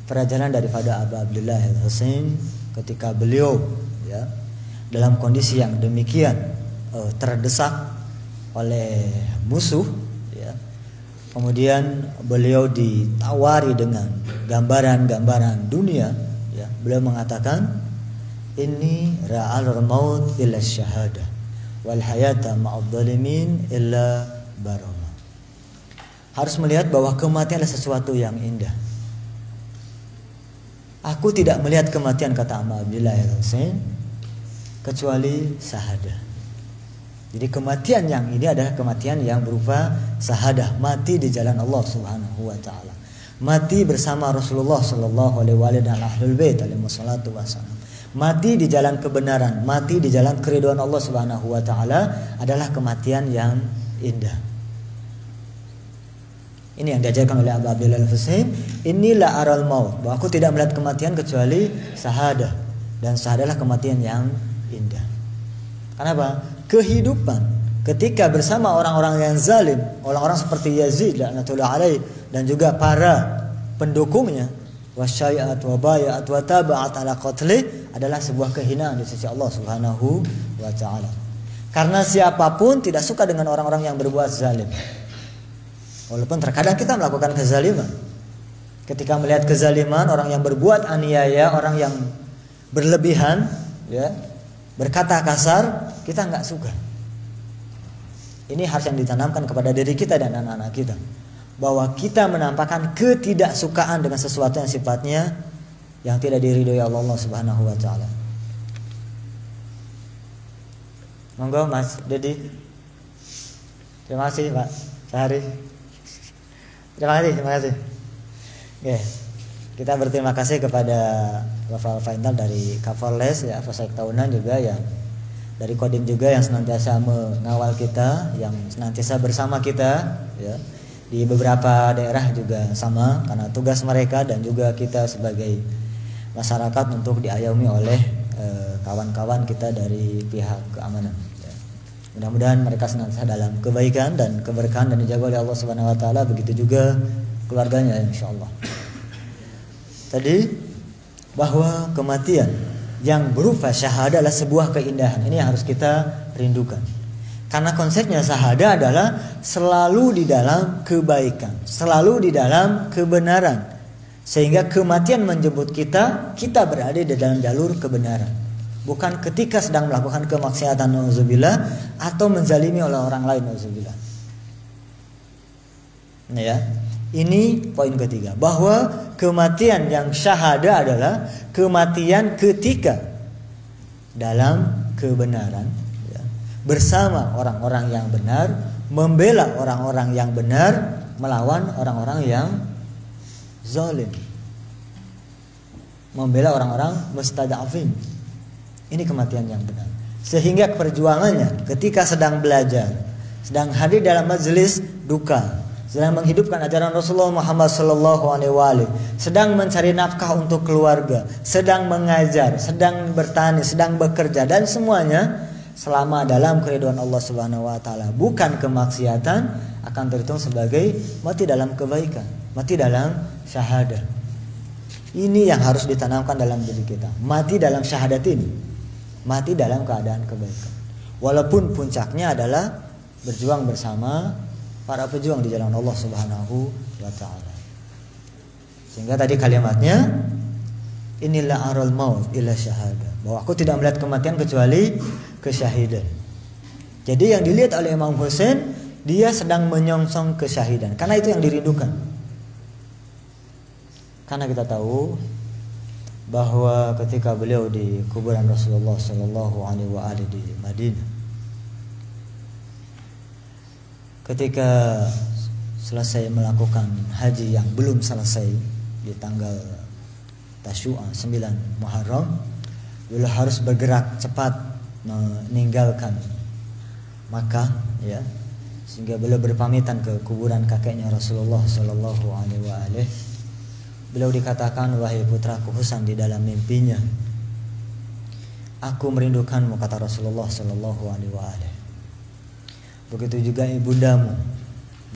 Perjalanan daripada Abu Abdullah Al-Husain ketika beliau, ya, dalam kondisi yang demikian terdesak oleh musuh, ya, kemudian beliau ditawari dengan gambaran-gambaran dunia, ya, beliau mengatakan, inni ra'al maut illa syahadah wal hayata ma'adh dhalimin illa barama. Harus melihat bahwa kematian adalah sesuatu yang indah. Aku tidak melihat kematian, kata Abu Abdullah Al-Husain, kecuali syahadah. Jadi kematian yang ini adalah kematian yang berupa syahadah, mati di jalan Allah Subhanahu wa taala. Mati bersama Rasulullah sallallahu alaihi wasallam dan Ahlul Bait alaihi wassalatu wassalam. Mati di jalan kebenaran, mati di jalan keridhaan Allah Subhanahu wa taala adalah kematian yang indah. Ini yang diajarkan oleh Abu Abdullah Al-Husain, inilah aral maut, bahwa aku tidak melihat kematian kecuali syahadah, dan syahadah adalah kematian yang indah. Kenapa? Kehidupan ketika bersama orang-orang yang zalim, orang-orang seperti Yazid laknatullah alaih dan juga para pendukungnya, wasyai'at wa bai'at wa taba'at ala qatli, adalah sebuah kehinaan di sisi Allah Subhanahu wa taala. Karena siapapun tidak suka dengan orang-orang yang berbuat zalim. Walaupun terkadang kita melakukan kezaliman. Ketika melihat kezaliman, orang yang berbuat aniaya, orang yang berlebihan, ya, berkata kasar, kita nggak suka. Ini harus yang ditanamkan kepada diri kita dan anak-anak kita, bahwa kita menampakkan ketidaksukaan dengan sesuatu yang sifatnya yang tidak diridhoi Allah Subhanahu wa taala. Monggo Mas Dedi. Terima kasih Pak Sehari. Terima kasih. Oke. Kita berterima kasih kepada Bapak Fainal dari Kapolres, ya, Polsek Tahunan juga, yang dari Kodim juga yang senantiasa mengawal kita, yang senantiasa bersama kita, ya, di beberapa daerah juga sama, karena tugas mereka dan juga kita sebagai masyarakat untuk diayomi oleh kawan-kawan kita dari pihak keamanan, ya. Mudah-mudahan mereka senantiasa dalam kebaikan dan keberkahan dan dijaga oleh Allah Subhanahu wa taala, begitu juga keluarganya, insyaallah. Tadi bahwa kematian yang berupa syahadah adalah sebuah keindahan. Ini yang harus kita rindukan. Karena konsepnya syahadah adalah selalu di dalam kebaikan, selalu di dalam kebenaran. Sehingga kematian menjemput kita berada di dalam jalur kebenaran. Bukan ketika sedang melakukan kemaksiatan, nauzubillah, atau menzalimi oleh orang lain, nauzubillah. Nah, ya. Ini poin ketiga, bahwa kematian yang syahadah adalah kematian ketika dalam kebenaran, ya. bersama orang-orang yang benar, membela orang-orang yang benar, melawan orang-orang yang zalim, membela orang-orang mustada'afin. Ini kematian yang benar. Sehingga perjuangannya ketika sedang belajar, sedang hadir dalam majelis duka, sedang menghidupkan ajaran Rasulullah Muhammad SAW, sedang mencari nafkah untuk keluarga, sedang mengajar, sedang bertani, sedang bekerja, dan semuanya selama dalam keridhaan Allah Subhanahu wa taala, bukan kemaksiatan, akan terhitung sebagai mati dalam kebaikan, mati dalam syahadat. Ini yang harus ditanamkan dalam diri kita. Mati dalam syahadat ini, mati dalam keadaan kebaikan. Walaupun puncaknya adalah berjuang bersama para pejuang di jalan Allah Subhanahu wa taala. Sehingga tadi kalimatnya, inilah aral maut ila syahadah, bahwa aku tidak melihat kematian kecuali kesyahidan. Jadi yang dilihat oleh Imam Husain, dia sedang menyongsong kesyahidan, karena itu yang dirindukan. Karena kita tahu bahwa ketika beliau di kuburan Rasulullah Shallallahu Alaihi Wasallam di Madinah, ketika selesai melakukan haji yang belum selesai di tanggal Tasyu'a 9 Muharram, beliau harus bergerak cepat meninggalkan Makkah, ya, sehingga beliau berpamitan ke kuburan kakeknya Rasulullah Shallallahu Alaihi Wasallam. Beliau dikatakan, wahai putraku Husain, di dalam mimpinya, aku merindukanmu, kata Rasulullah Shallallahu Alaihi Wasallam. Begitu juga ibundamu,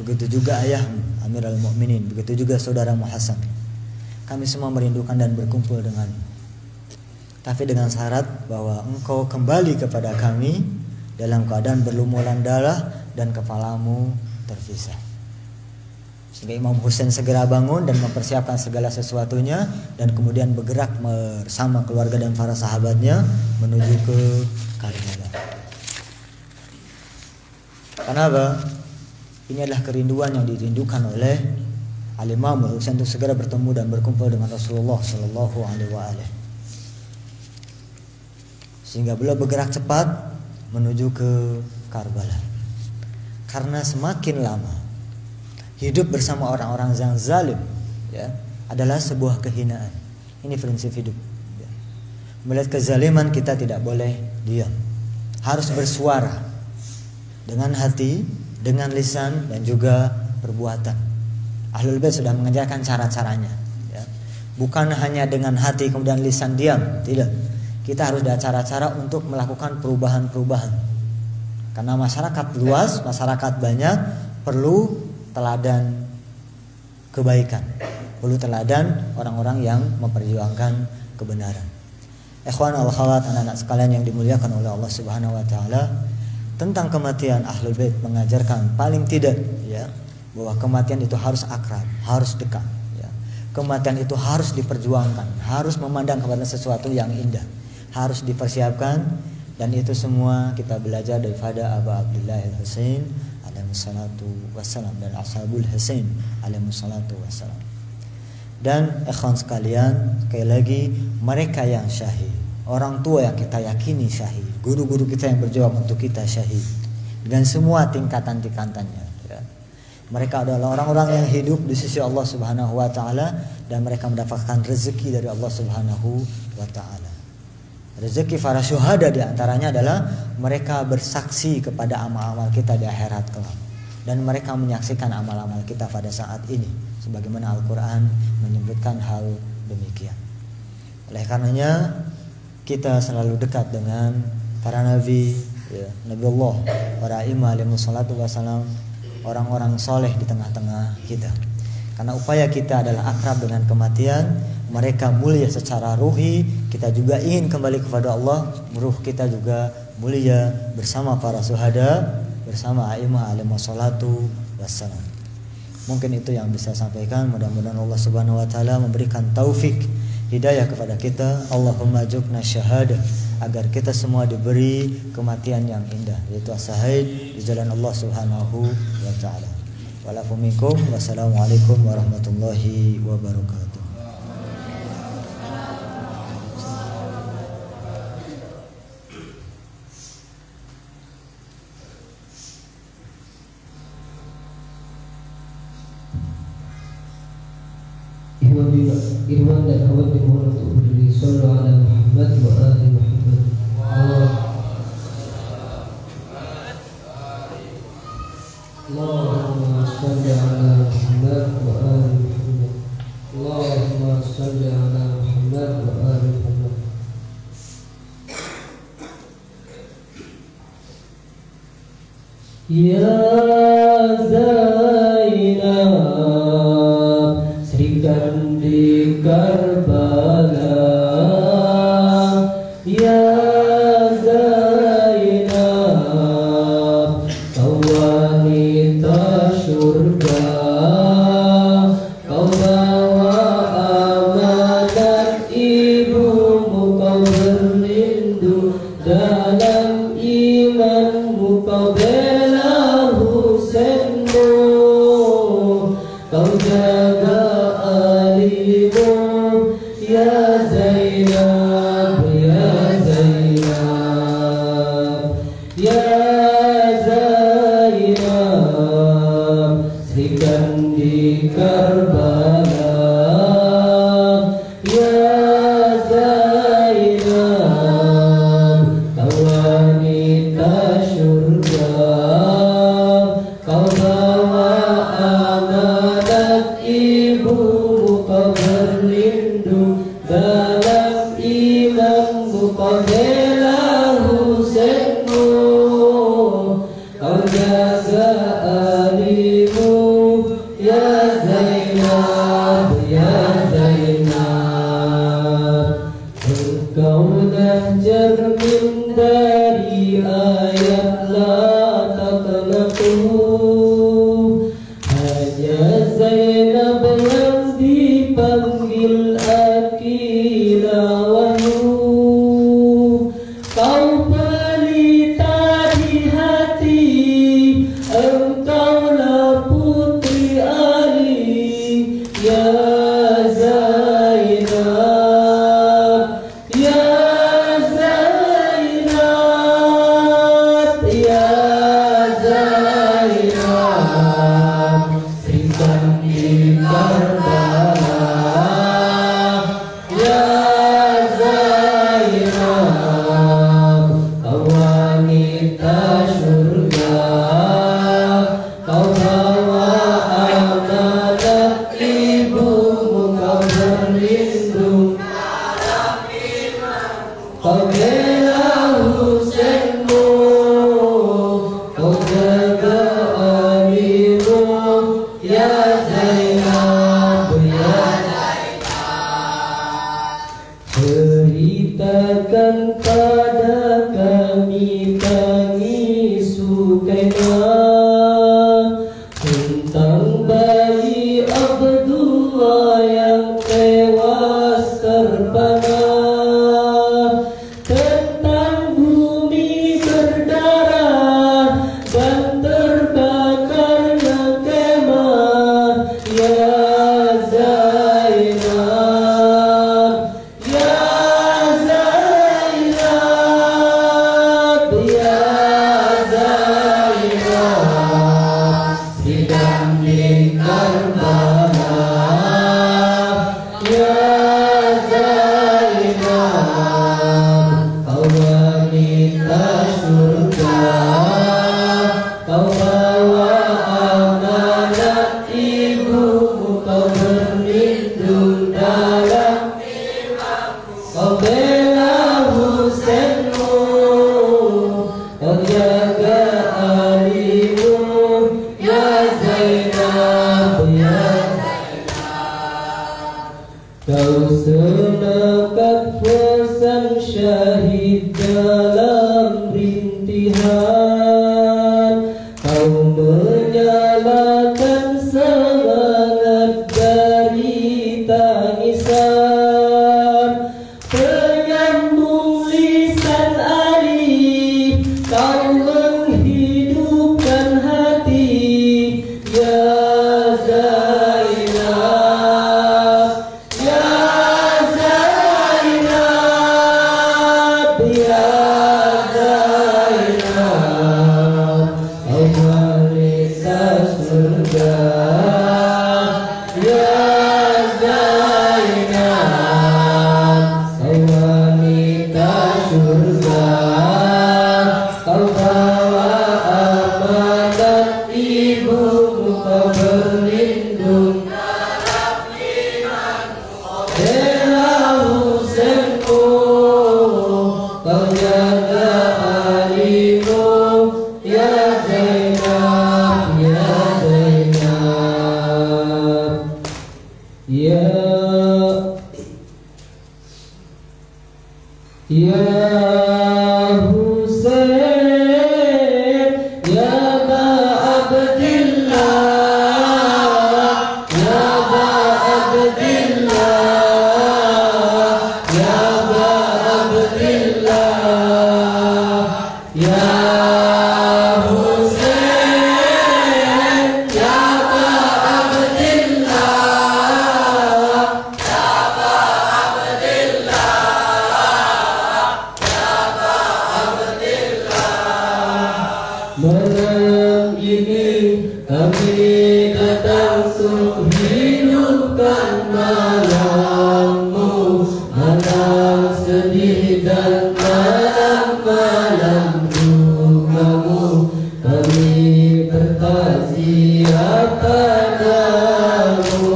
begitu juga ayahmu Amirul Mukminin, begitu juga saudaramu Hasan. Kami semua merindukan dan berkumpul denganmu, tapi dengan syarat bahwa engkau kembali kepada kami dalam keadaan berlumuran darah dan kepalamu terpisah. Sehingga Imam Husain segera bangun dan mempersiapkan segala sesuatunya, dan kemudian bergerak bersama keluarga dan para sahabatnya menuju ke Karbala. Kenapa? Ini adalah kerinduan yang dirindukan oleh Al-Imam Husain untuk segera bertemu dan berkumpul dengan Rasulullah Shallallahu Alaihi Wasallam. Sehingga beliau bergerak cepat menuju ke Karbala. Karena semakin lama hidup bersama orang-orang yang zalim, ya, adalah sebuah kehinaan. Ini prinsip hidup, ya. Melihat kezaliman kita tidak boleh diam, harus bersuara dengan hati, dengan lisan, dan juga perbuatan. Ahlul Bait sudah mengajarkan cara-caranya, ya. Bukan hanya dengan hati kemudian lisan diam, tidak. Kita harus ada cara-cara untuk melakukan perubahan-perubahan. Karena masyarakat luas, masyarakat banyak, perlu teladan kebaikan, perlu teladan orang-orang yang memperjuangkan kebenaran. Ikhwan wal akhwat, anak-anak sekalian yang dimuliakan oleh Allah Subhanahu wa taala, tentang kematian Ahlul Bait mengajarkan paling tidak, ya, bahwa kematian itu harus akrab, harus dekat, ya. Kematian itu harus diperjuangkan, harus memandang kepada sesuatu yang indah, harus dipersiapkan, dan itu semua kita belajar daripada Abu Abdullah Al-Husain alaihi salatu wassalam dan Ashabul Husain alaihi salatu wassalam. Dan ikhwan sekalian, sekali lagi, mereka yang syahid, orang tua yang kita yakini syahid, guru-guru kita yang berjuang untuk kita syahid, dengan semua tingkatan-tingkatannya, ya. Mereka adalah orang-orang yang hidup di sisi Allah Subhanahu wa taala, dan mereka mendapatkan rezeki dari Allah Subhanahu wa taala. Rezeki para syuhada di antaranya adalah mereka bersaksi kepada amal-amal kita di akhirat kelak, dan mereka menyaksikan amal-amal kita pada saat ini, sebagaimana Al-Quran menyebutkan hal demikian. Oleh karenanya kita selalu dekat dengan para nabi, ya, Nabi Allah, para imam alaihi salatu wassalam, orang-orang soleh di tengah-tengah kita. Karena upaya kita adalah akrab dengan kematian. Mereka mulia secara ruhi, kita juga ingin kembali kepada Allah, ruh kita juga mulia bersama para syuhada, bersama a'immah alaihi salatu wassalam. Mungkin itu yang bisa saya sampaikan. Mudah-mudahan Allah Subhanahu wa taala memberikan taufik, hidayah kepada kita. Allahumma jukna syahadah, agar kita semua diberi kematian yang indah, yaitu as-syahid di jalan Allah Subhanahu wa taala. Walafu minkum, wassalamualaikum warahmatullahi wabarakatuh. Irwan dan Ahmad dimohon untuk berdiri. Sallu ala Muhammad wa ali Muhammad. Allahumma salli ala Muhammad wa ali Muhammad. Allahumma salli ala Muhammad wa ali Muhammad. Ya Zainab, Sri Kandi Karbala. Ya Zainab, kau wanita surga, kau bawa amanat ibumu, kau berlindung dalam imanmu, kau bela Husainmu, kau jaga alimu. Ya Zainab, ya Zainab, ya Zainab, Sri Kandi Karbala. Ya Zainab, kau wanita surga, kau bawa amanat ibumu, kau berlindung dalam imanmu, kau bela Husainmu, kau jaga alimu. Ya Zainab, ya Zainab, engkau dah cermin dari ayat la taqnatu. Hanya Zainab yang dipanggil Akila Wahyu. Kau pelita di hati, engkaulah putri Ali. Ya Zainab, ya Zainab, ya Zainab, Sri Kandi Karbala. Ya Zainab, kau wanita surga, kau ibumu kau berlindung Bela Husainku kau jaga alimu ya Zainab ya Zainab ya Husain ya ba Abdillah ya ba Abdillah ya ba Abdillah ya Husain ya ba Abdillah malam ini kami datang untuk hidupkan malammu, malam sedih dan malam-malam dukamu. Kami bertakziah padamu.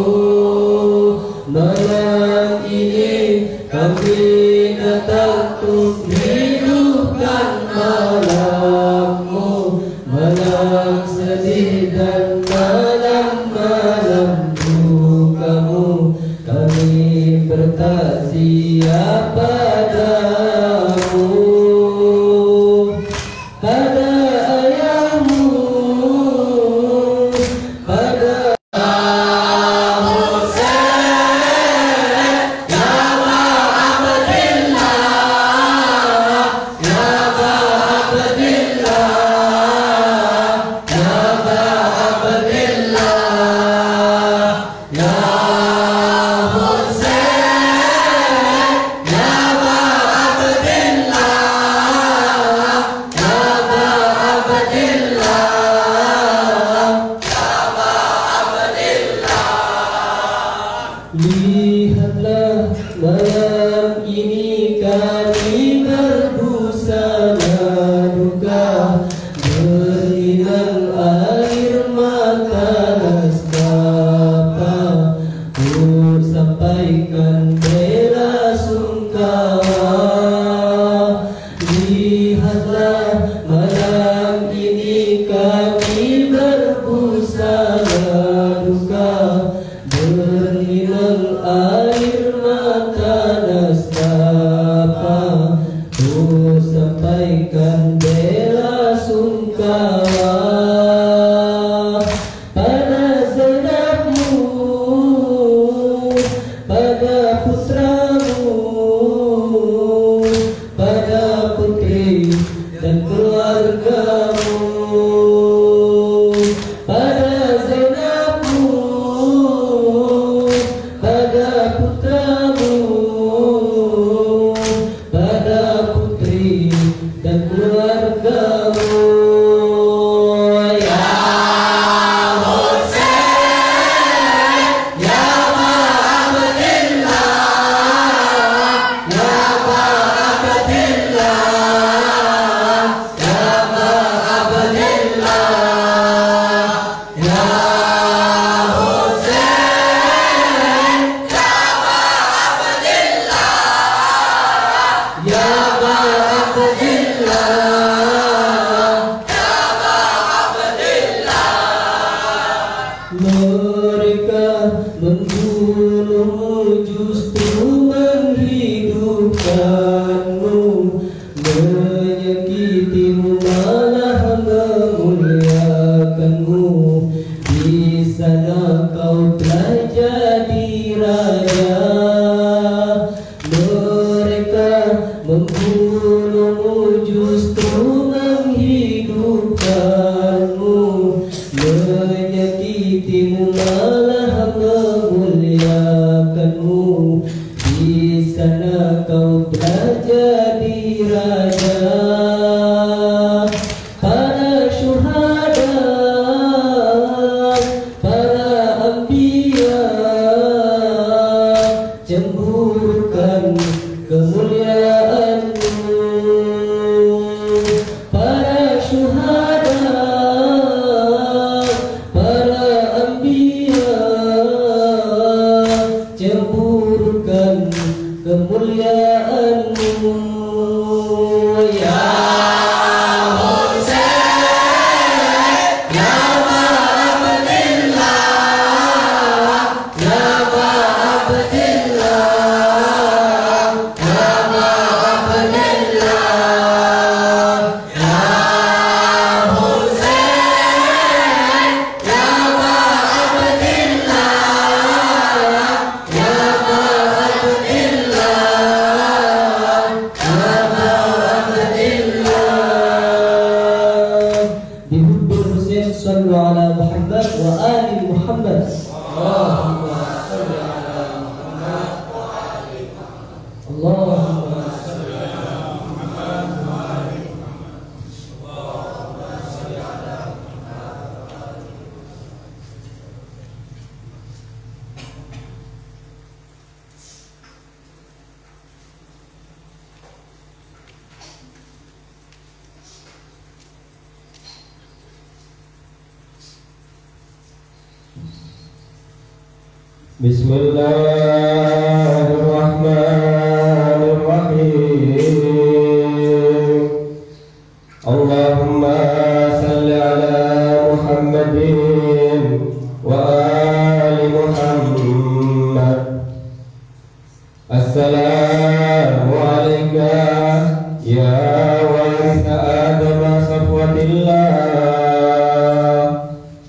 Malam ini kami datang untuk hidupkan malammu, malam sedih dan malam-malam dukamu. Kami bertakziah padamu, pada ayahmu, pada lihatlah malam ini kami berbusana duka, berlinang air mata nestapa, ku sampaikan bela sungkawa. Lihatlah malam ini kami berbusana duka, berlinang air mata nestapa, ku sampaikan bela sungkawa pada Zainabmu, pada putramu, pada putri dan keluargamu, pada Zainabmu, pada putramu, pada putri dan keluargamu. Ya Husain, ya ba Abdillah, ya ba Abdillah, ya ba Abdillah, ya Husain, ya ba Abdillah, mereka membunuhmu justru menghidupkanmu, menyakitimu malah memuliakanmu. Di sana kau telah jadi raja. Mereka membunuhmu justru menghidupkanmu, menyakitimu malah memuliakanmu. Di sana kau telah jadi raja. Para syuhada, para anbiya cemburukan kemuliaanmu. Para syuhada, على محمد وآل محمد. اللهم صل على محمد وآل محمد. اللهم صل على محمد وآل محمد. اللهم صل على محمد. Bismillahirrahmanirrahim. Allahumma salli ala Muhammadin wa ali Muhammad. Assalamu alayka ya waritha Adam safwatillah.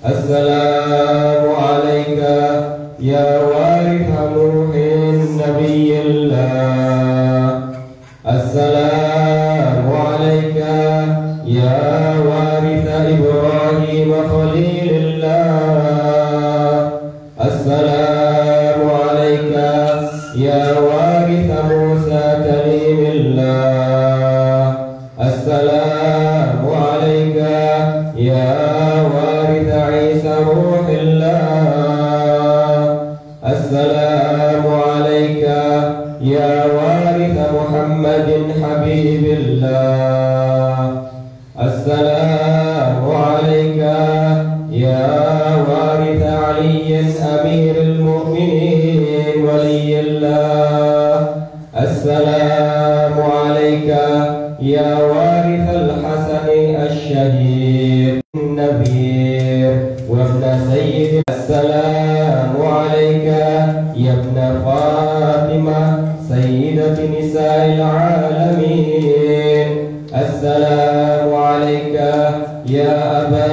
Assalamu alayka ya waritha Nuhin nabiyillah. Assalamu alayka ya waritha Ibrahim khalilillah. Assalamu alayka ya waritha Musa kalimillah. Assalamu alayka ya waritha Isa ruhillah. Assalamu alayka ya waritha Muhammadin habibillah. Assalamu alayka ya waritha Aliyin amiril mu'minin waliyillah. Assalamu alayka ya waritha al-Hasani ash-shahid nabir wa ibn sayyid. Assalamu alayka ya ibn Fatimah sayyidati nisa'il alamin. Assalamu alayka ya Aba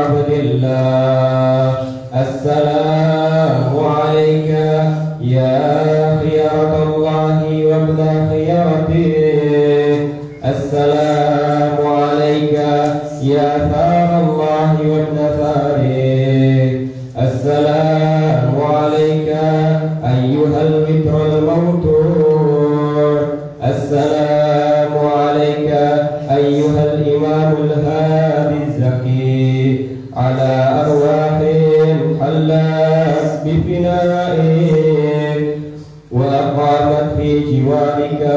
Abdillah. Assalamu alayka ya khiyaratallahi wa ibn khiyaratihi. Assalamu alayka ya tharallahi wa ibn tharih. Assalamu alayka ayyuhal witral mawtur. Assalamu alayka ayyuhal imamul hadi zaki. Ala arwahin halat bifina'in wa aqamat fi jiwarika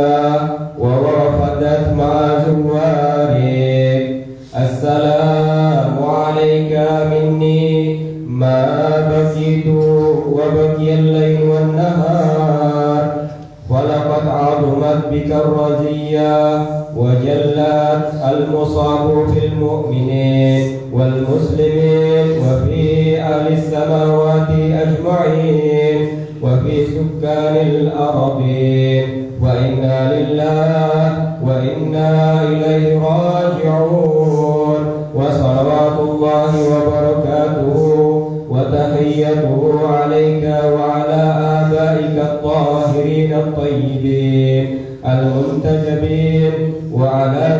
wa warafadat ma'a zuwarik. Assalamu alayka minni ma bakitu wa bakiyal layl wan nahar. Walaqad 'azumat bika ar-raziyya wa jallat al-musabu fil mu'minin wal muslimin wa fi ahli samawati ajma'in wa fi sukkanil ardin. Wa inna lillahi wa inna ilaihi raji'un. Wa salawatullahi wa barakatuhu wa tahiyyatuhu alayka wa ala abaika at-tahirin at-tayyibin al-muntajabin wa ala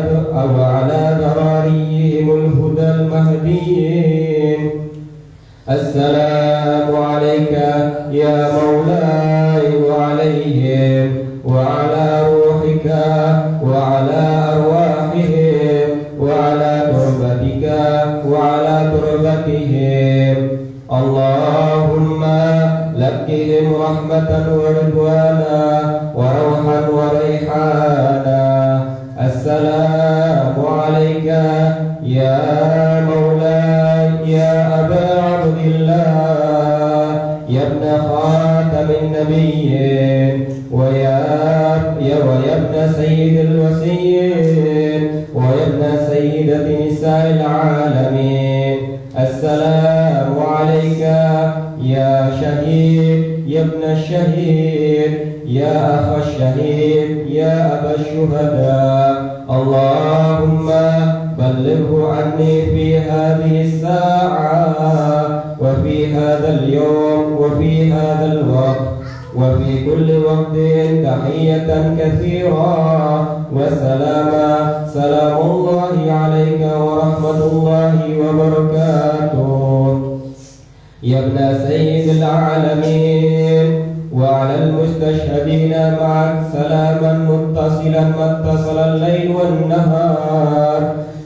darariyihim al-huda al-mahdiyyin. Assalamu alayka ya mawlai wa alayhim wa ala ruhika wa ala arwahihim wa ala turbatika wa ala turbatihim. Allahumma lakihim rahmatan wa ridwana wa rawhan wa rayhana. Assalamu alayka ya mawlai ya Aba Abdillah ya ibn khatamin nabiyyin wa ya ibn sayyidil wasiyyin wa ya ibn sayyidati nisa'il alamin. Assalamu alayka ya shahid ya ibn shahid ya akha shahid ya aba syuhada. Allahumma ballighu anni fi hadhihi as-sa'a wa fi hadha al-yawm wa fi hadha al-waqt وفي كل وقت تحية كثيرا وسلاما. سلام الله عليك ورحمة الله وبركاته يا ابن سيد العالمين، وعلى المستشهدين معك سلاما متصلا ما اتصل الليل والنهار.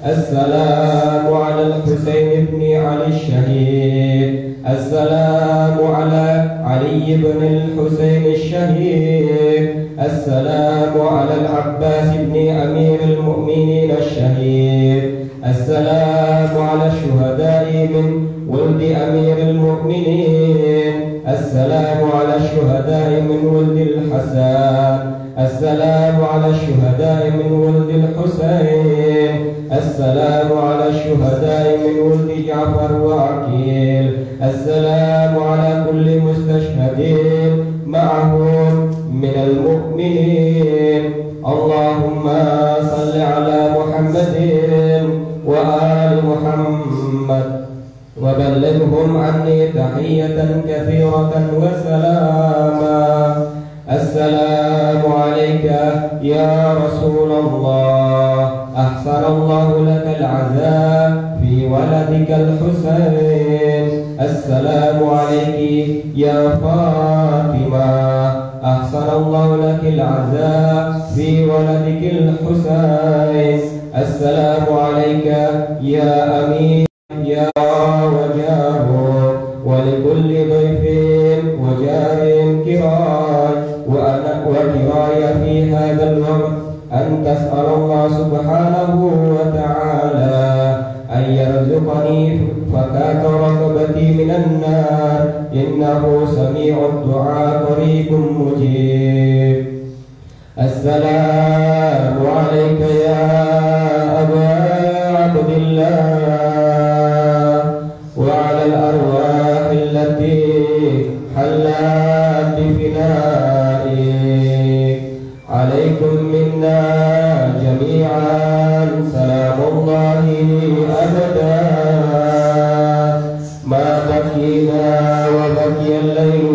السلام على الحسين بن علي الشهيد، السلام على علي بن الحسين الشهيد، السلام على العباس بن أمير المؤمنين الشهيد، السلام على الشهداء من ولد أمير المؤمنين، السلام على الشهداء من ولد الحسن، السلام على الشهداء من ولد الحسين، السلام على الشهداء من ولد جعفر وعقيل، السلام على كل مستشهد معهم من المؤمنين. اللهم صل على محمد وآل محمد وبلغهم عني تحية كثيرة وسلاما. السلام عليك يا رسول الله، أحسن الله لك العزاء في ولدك الحسين. السلام عليك يا فاطمة، أحسن الله لك العزاء في ولدك الحسين. السلام عليك يا أمين يا وجاه، ولكل ضيف وجار كراي وكراي في هذا الوقت أن تسأل الله سبحانه وتعالى أن يرزقني فكاك رقبتي من النار، إنه سميع الدعاء قريب مجيب. السلام عليك يا أبا عبد الله، وعلى الأرواح التي حلت بفنائك، عليكم منا جميعا سلام الله أبدا ما بقينا وبقي الليل